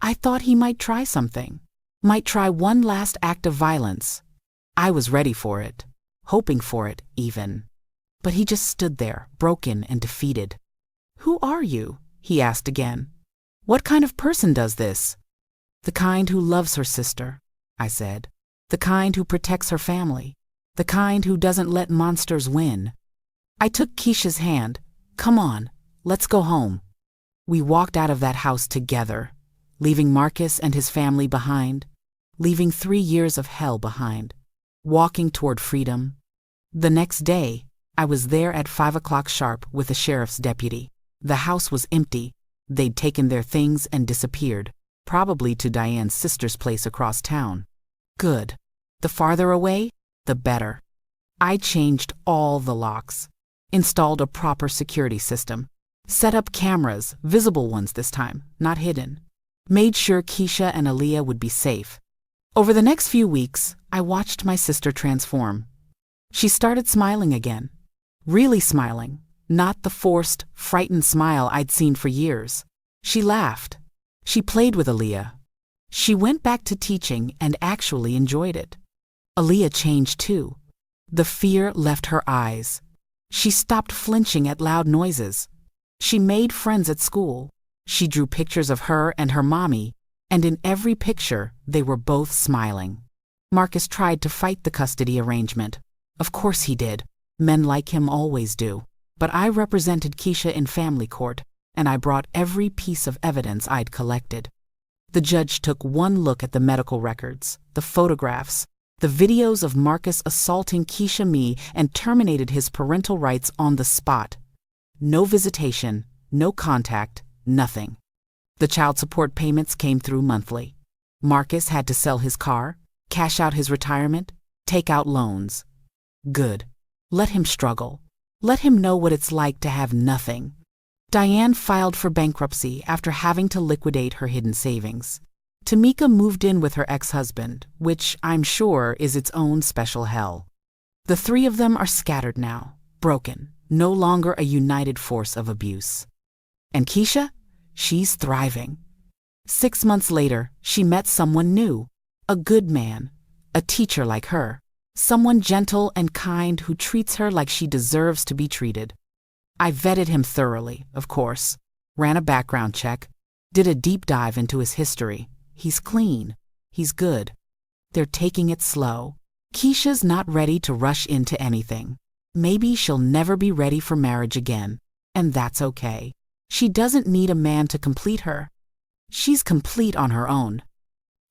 A: I thought he might try something, might try one last act of violence. I was ready for it, hoping for it even. But he just stood there, broken and defeated. "Who are you?" he asked again. "What kind of person does this?" "The kind who loves her sister," I said. "The kind who protects her family. The kind who doesn't let monsters win." I took Keisha's hand. "Come on, let's go home." We walked out of that house together, leaving Marcus and his family behind, leaving 3 years of hell behind, walking toward freedom. The next day, I was there at 5 o'clock sharp with a sheriff's deputy. The house was empty. They'd taken their things and disappeared, probably to Diane's sister's place across town. Good. The farther away, the better. I changed all the locks, installed a proper security system, set up cameras, visible ones this time, not hidden, made sure Keisha and Aaliyah would be safe. Over the next few weeks, I watched my sister transform. She started smiling again, really smiling, not the forced, frightened smile I'd seen for years. She laughed. She played with Aaliyah. She went back to teaching and actually enjoyed it. Aaliyah changed too. The fear left her eyes. She stopped flinching at loud noises. She made friends at school. She drew pictures of her and her mommy, and in every picture, they were both smiling. Marcus tried to fight the custody arrangement. Of course he did. Men like him always do. But I represented Keisha in family court, and I brought every piece of evidence I'd collected. The judge took one look at the medical records, the photographs, the videos of Marcus assaulting Keisha me, and terminated his parental rights on the spot. No visitation, no contact, nothing. The child support payments came through monthly. Marcus had to sell his car, cash out his retirement, take out loans. Good. Let him struggle. Let him know what it's like to have nothing. Diane filed for bankruptcy after having to liquidate her hidden savings. Tamika moved in with her ex-husband, which I'm sure is its own special hell. The three of them are scattered now, broken, no longer a united force of abuse. And Keisha? She's thriving. 6 months later, she met someone new, a good man, a teacher like her, someone gentle and kind who treats her like she deserves to be treated. I vetted him thoroughly, of course, ran a background check, did a deep dive into his history. He's clean. He's good. They're taking it slow. Keisha's not ready to rush into anything. Maybe she'll never be ready for marriage again, and that's okay. She doesn't need a man to complete her. She's complete on her own.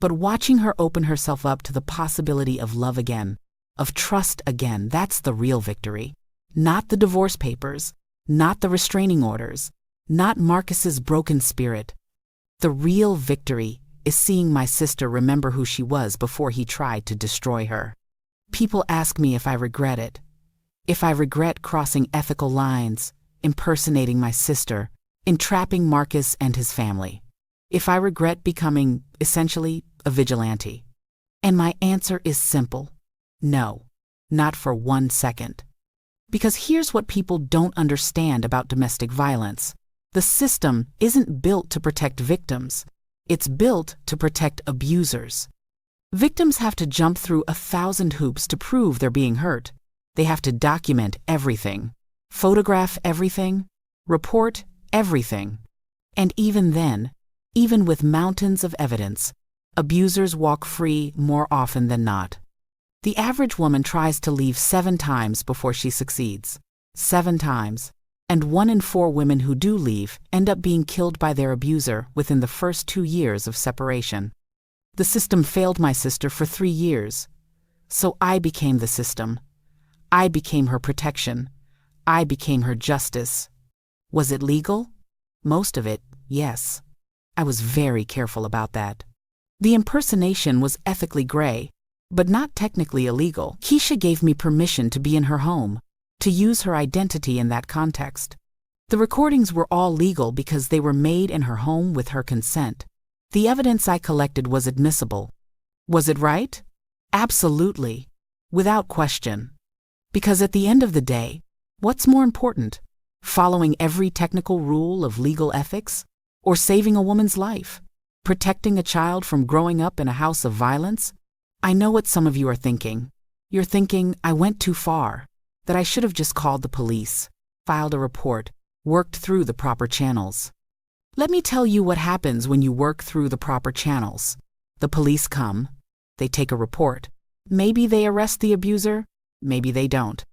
A: But watching her open herself up to the possibility of love again, of trust again. That's the real victory. Not the divorce papers, not the restraining orders, not Marcus's broken spirit. The real victory is seeing my sister remember who she was before he tried to destroy her. People ask me if I regret it. If I regret crossing ethical lines, impersonating my sister, entrapping Marcus and his family. If I regret becoming, essentially, a vigilante. And my answer is simple. No, not for 1 second. Because here's what people don't understand about domestic violence. The system isn't built to protect victims. It's built to protect abusers. Victims have to jump through 1,000 hoops to prove they're being hurt. They have to document everything, photograph everything, report everything. And even then, even with mountains of evidence, abusers walk free more often than not. The average woman tries to leave 7 times before she succeeds. 7 times. And 1 in 4 women who do leave end up being killed by their abuser within the first 2 years of separation. The system failed my sister for 3 years. So I became the system. I became her protection. I became her justice. Was it legal? Most of it, yes. I was very careful about that. The impersonation was ethically gray, but not technically illegal. Keisha gave me permission to be in her home, to use her identity in that context. The recordings were all legal because they were made in her home with her consent. The evidence I collected was admissible. Was it right? Absolutely. Without question. Because at the end of the day, what's more important? Following every technical rule of legal ethics? Or saving a woman's life? Protecting a child from growing up in a house of violence? I know what some of you are thinking. You're thinking, I went too far. That I should have just called the police, filed a report, worked through the proper channels. Let me tell you what happens when you work through the proper channels. The police come, they take a report. Maybe they arrest the abuser, maybe they don't.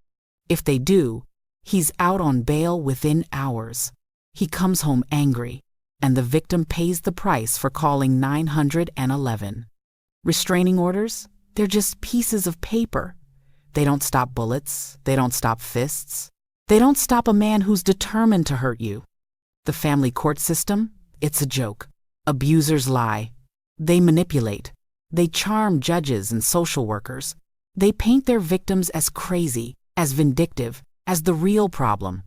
A: If they do, he's out on bail within hours. He comes home angry, and the victim pays the price for calling 911. Restraining orders? They're just pieces of paper. They don't stop bullets. They don't stop fists. They don't stop a man who's determined to hurt you. The family court system? It's a joke. Abusers lie. They manipulate. They charm judges and social workers. They paint their victims as crazy, as vindictive, as the real problem.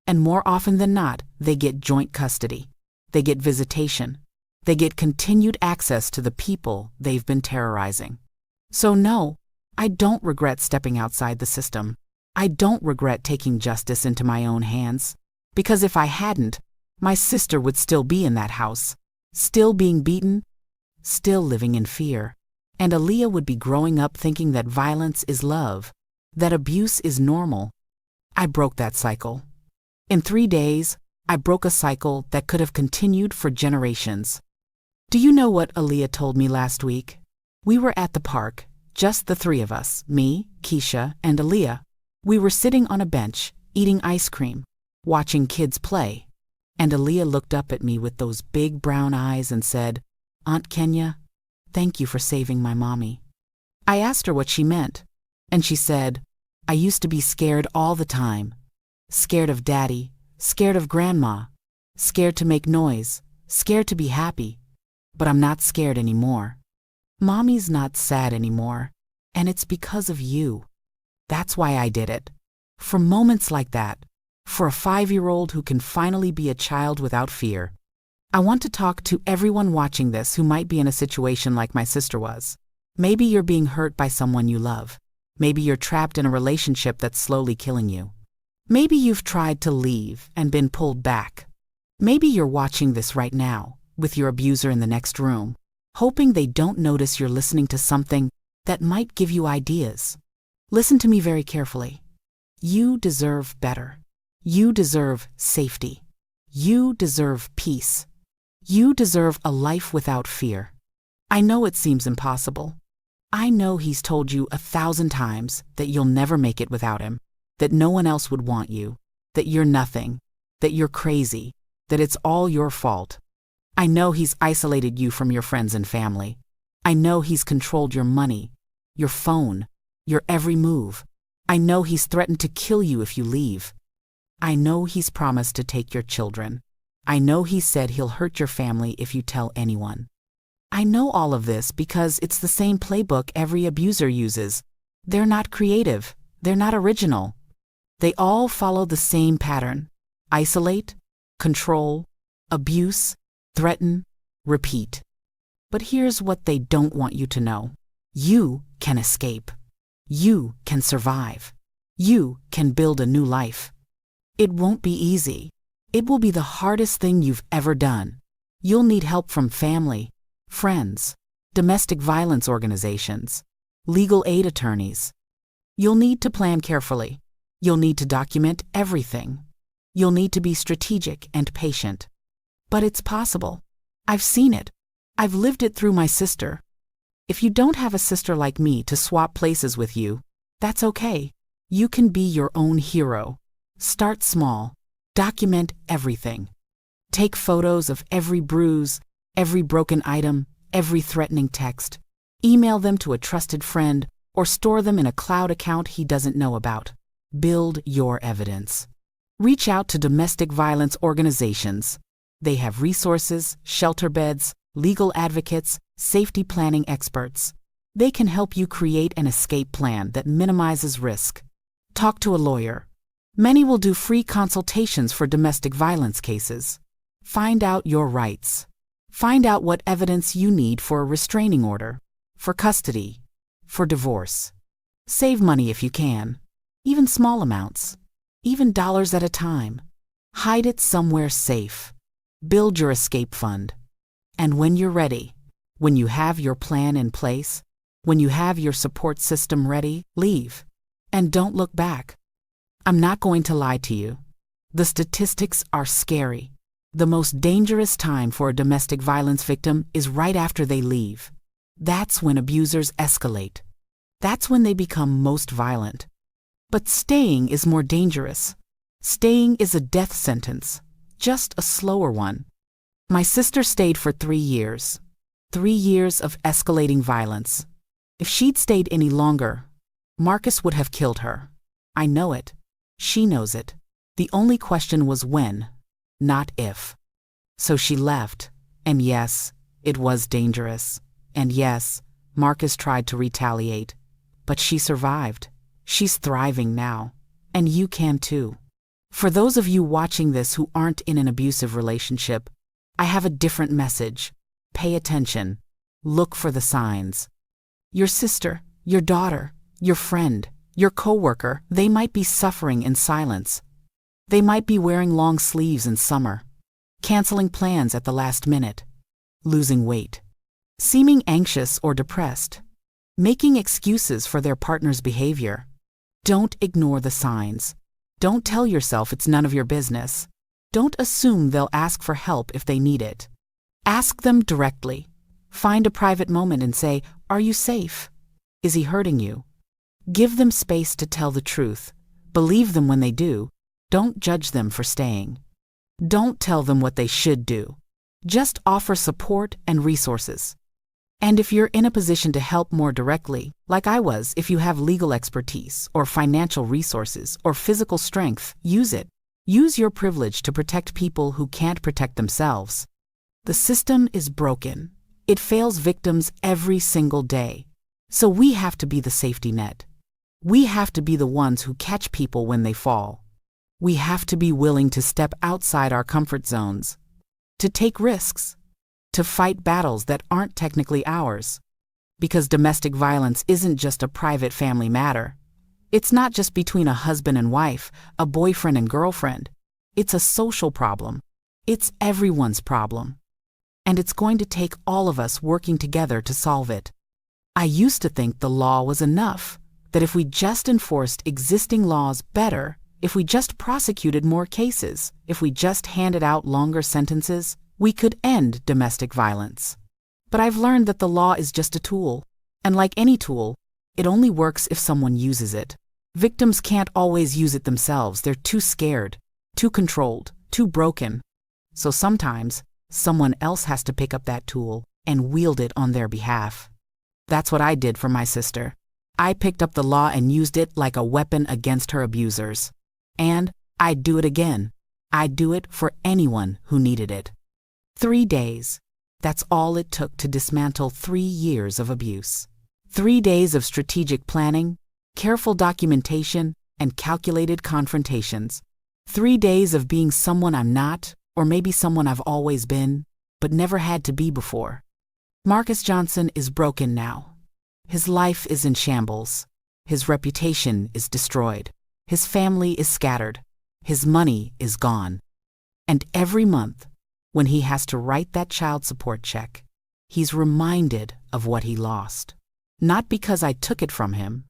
A: And more often than not, they get joint custody. They get visitation. They get continued access to the people they've been terrorizing. So no, I don't regret stepping outside the system. I don't regret taking justice into my own hands. Because if I hadn't, my sister would still be in that house, still being beaten, still living in fear. And Aaliyah would be growing up thinking that violence is love, that abuse is normal. I broke that cycle. In 3 days, I broke a cycle that could have continued for generations. Do you know what Aaliyah told me last week? We were at the park. Just the 3 of us, me, Keisha, and Aaliyah. We were sitting on a bench, eating ice cream, watching kids play. And Aaliyah looked up at me with those big brown eyes and said, Aunt Kenya, thank you for saving my mommy. I asked her what she meant, and she said, I used to be scared all the time. Scared of Daddy, scared of Grandma, scared to make noise, scared to be happy. But I'm not scared anymore. Mommy's not sad anymore, and it's because of you. That's why I did it. For moments like that, for a 5-year-old who can finally be a child without fear. I want to talk to everyone watching this who might be in a situation like my sister was. Maybe you're being hurt by someone you love. Maybe you're trapped in a relationship that's slowly killing you. Maybe you've tried to leave and been pulled back. Maybe you're watching this right now, with your abuser in the next room, hoping they don't notice you're listening to something that might give you ideas. Listen to me very carefully. You deserve better. You deserve safety. You deserve peace. You deserve a life without fear. I know it seems impossible. I know he's told you 1,000 times that you'll never make it without him, that no one else would want you, that you're nothing, that you're crazy, that it's all your fault. I know he's isolated you from your friends and family. I know he's controlled your money, your phone, your every move. I know he's threatened to kill you if you leave. I know he's promised to take your children. I know he said he'll hurt your family if you tell anyone. I know all of this because it's the same playbook every abuser uses. They're not creative. They're not original. They all follow the same pattern: isolate, control, abuse, threaten, repeat. But here's what they don't want you to know. You can escape. You can survive. You can build a new life. It won't be easy. It will be the hardest thing you've ever done. You'll need help from family, friends, domestic violence organizations, legal aid attorneys. You'll need to plan carefully. You'll need to document everything. You'll need to be strategic and patient. But it's possible. I've seen it. I've lived it through my sister. If you don't have a sister like me to swap places with you, that's okay. You can be your own hero. Start small. Document everything. Take photos of every bruise, every broken item, every threatening text. Email them to a trusted friend or store them in a cloud account he doesn't know about. Build your evidence. Reach out to domestic violence organizations. They have resources, shelter beds, legal advocates, safety planning experts. They can help you create an escape plan that minimizes risk. Talk to a lawyer. Many will do free consultations for domestic violence cases. Find out your rights. Find out what evidence you need for a restraining order, for custody, for divorce. Save money if you can, even small amounts, even dollars at a time. Hide it somewhere safe. Build your escape fund. And when you're ready, when you have your plan in place, when you have your support system ready, leave. And don't look back. I'm not going to lie to you. The statistics are scary. The most dangerous time for a domestic violence victim is right after they leave. That's when abusers escalate. That's when they become most violent. But staying is more dangerous. Staying is a death sentence, just a slower one. My sister stayed for 3 years. 3 years of escalating violence. If she'd stayed any longer, Marcus would have killed her. I know it. She knows it. The only question was when, not if. So she left, and yes, it was dangerous. And yes, Marcus tried to retaliate. But she survived. She's thriving now. And you can too. For those of you watching this who aren't in an abusive relationship, I have a different message. Pay attention. Look for the signs. Your sister, your daughter, your friend, your coworker, they might be suffering in silence. They might be wearing long sleeves in summer, canceling plans at the last minute, losing weight, seeming anxious or depressed, making excuses for their partner's behavior. Don't ignore the signs. Don't tell yourself it's none of your business. Don't assume they'll ask for help if they need it. Ask them directly. Find a private moment and say, "Are you safe? Is he hurting you?" Give them space to tell the truth. Believe them when they do. Don't judge them for staying. Don't tell them what they should do. Just offer support and resources. And if you're in a position to help more directly, like I was, if you have legal expertise or financial resources or physical strength, use it. Use your privilege to protect people who can't protect themselves. The system is broken. It fails victims every single day. So we have to be the safety net. We have to be the ones who catch people when they fall. We have to be willing to step outside our comfort zones, to take risks, to fight battles that aren't technically ours. Because domestic violence isn't just a private family matter. It's not just between a husband and wife, a boyfriend and girlfriend. It's a social problem. It's everyone's problem. And it's going to take all of us working together to solve it. I used to think the law was enough, that if we just enforced existing laws better, if we just prosecuted more cases, if we just handed out longer sentences, we could end domestic violence. But I've learned that the law is just a tool, and like any tool, it only works if someone uses it. Victims can't always use it themselves. They're too scared, too controlled, too broken. So sometimes, someone else has to pick up that tool and wield it on their behalf. That's what I did for my sister. I picked up the law and used it like a weapon against her abusers. And I'd do it again. I'd do it for anyone who needed it. 3 days. That's all it took to dismantle 3 years of abuse. 3 days of strategic planning, careful documentation, and calculated confrontations. 3 days of being someone I'm not, or maybe someone I've always been, but never had to be before. Marcus Johnson is broken now. His life is in shambles. His reputation is destroyed. His family is scattered. His money is gone. And every month, when he has to write that child support check, he's reminded of what he lost. Not because I took it from him,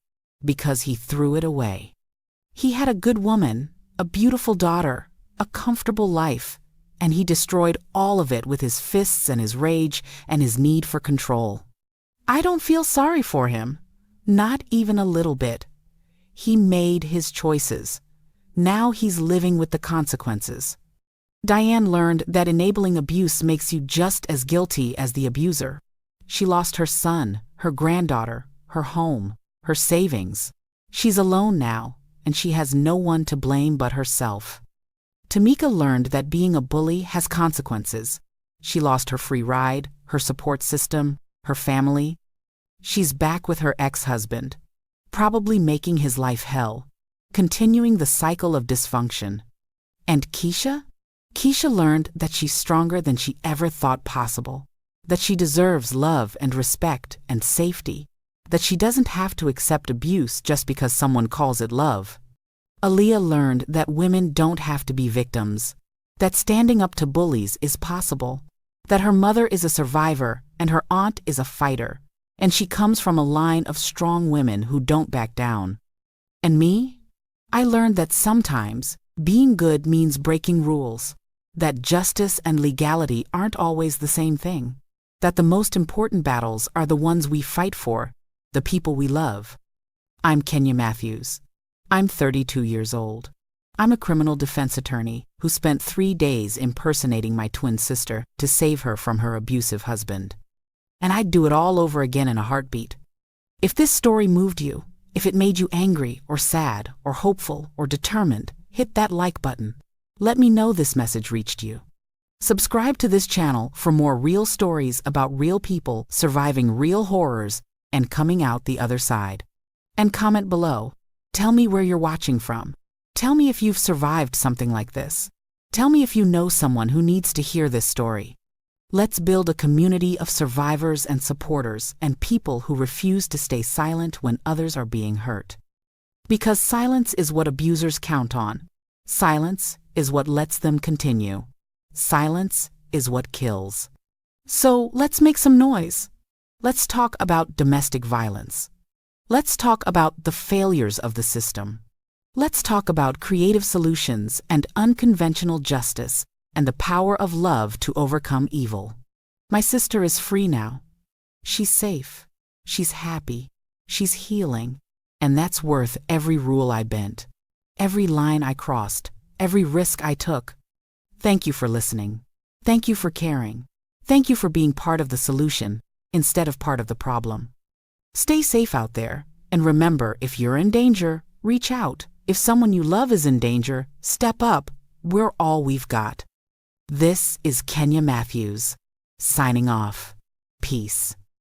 A: because he threw it away. He had a good woman, a beautiful daughter, a comfortable life, and he destroyed all of it with his fists and his rage and his need for control. I don't feel sorry for him, not even a little bit. He made his choices. Now he's living with the consequences. Diane learned that enabling abuse makes you just as guilty as the abuser. She lost her son, her granddaughter, her home, her savings. She's alone now, and she has no one to blame but herself. Tamika learned that being a bully has consequences. She lost her free ride, her support system, her family. She's back with her ex-husband, probably making his life hell, continuing the cycle of dysfunction. And Keisha? Keisha learned that she's stronger than she ever thought possible, that she deserves love and respect and safety, that she doesn't have to accept abuse just because someone calls it love. Aaliyah learned that women don't have to be victims, that standing up to bullies is possible, that her mother is a survivor and her aunt is a fighter, and she comes from a line of strong women who don't back down. And me? I learned that sometimes being good means breaking rules, that justice and legality aren't always the same thing, that the most important battles are the ones we fight for, the people we love. I'm Kenya Matthews. I'm 32 years old. I'm a criminal defense attorney who spent 3 days impersonating my twin sister to save her from her abusive husband. And I'd do it all over again in a heartbeat. If this story moved you, if it made you angry or sad or hopeful or determined, hit that like button. Let me know this message reached you. Subscribe to this channel for more real stories about real people surviving real horrors and coming out the other side. And comment below. Tell me where you're watching from. Tell me if you've survived something like this. Tell me if you know someone who needs to hear this story. Let's build a community of survivors and supporters and people who refuse to stay silent when others are being hurt. Because silence is what abusers count on. Silence is what lets them continue. Silence is what kills. So let's make some noise. Let's talk about domestic violence. Let's talk about the failures of the system. Let's talk about creative solutions and unconventional justice and the power of love to overcome evil. My sister is free now. She's safe. She's happy. She's healing. And that's worth every rule I bent, every line I crossed, every risk I took. Thank you for listening. Thank you for caring. Thank you for being part of the solution instead of part of the problem. Stay safe out there, and remember, if you're in danger, reach out. If someone you love is in danger, step up. We're all we've got. This is Kenya Matthews, signing off. Peace.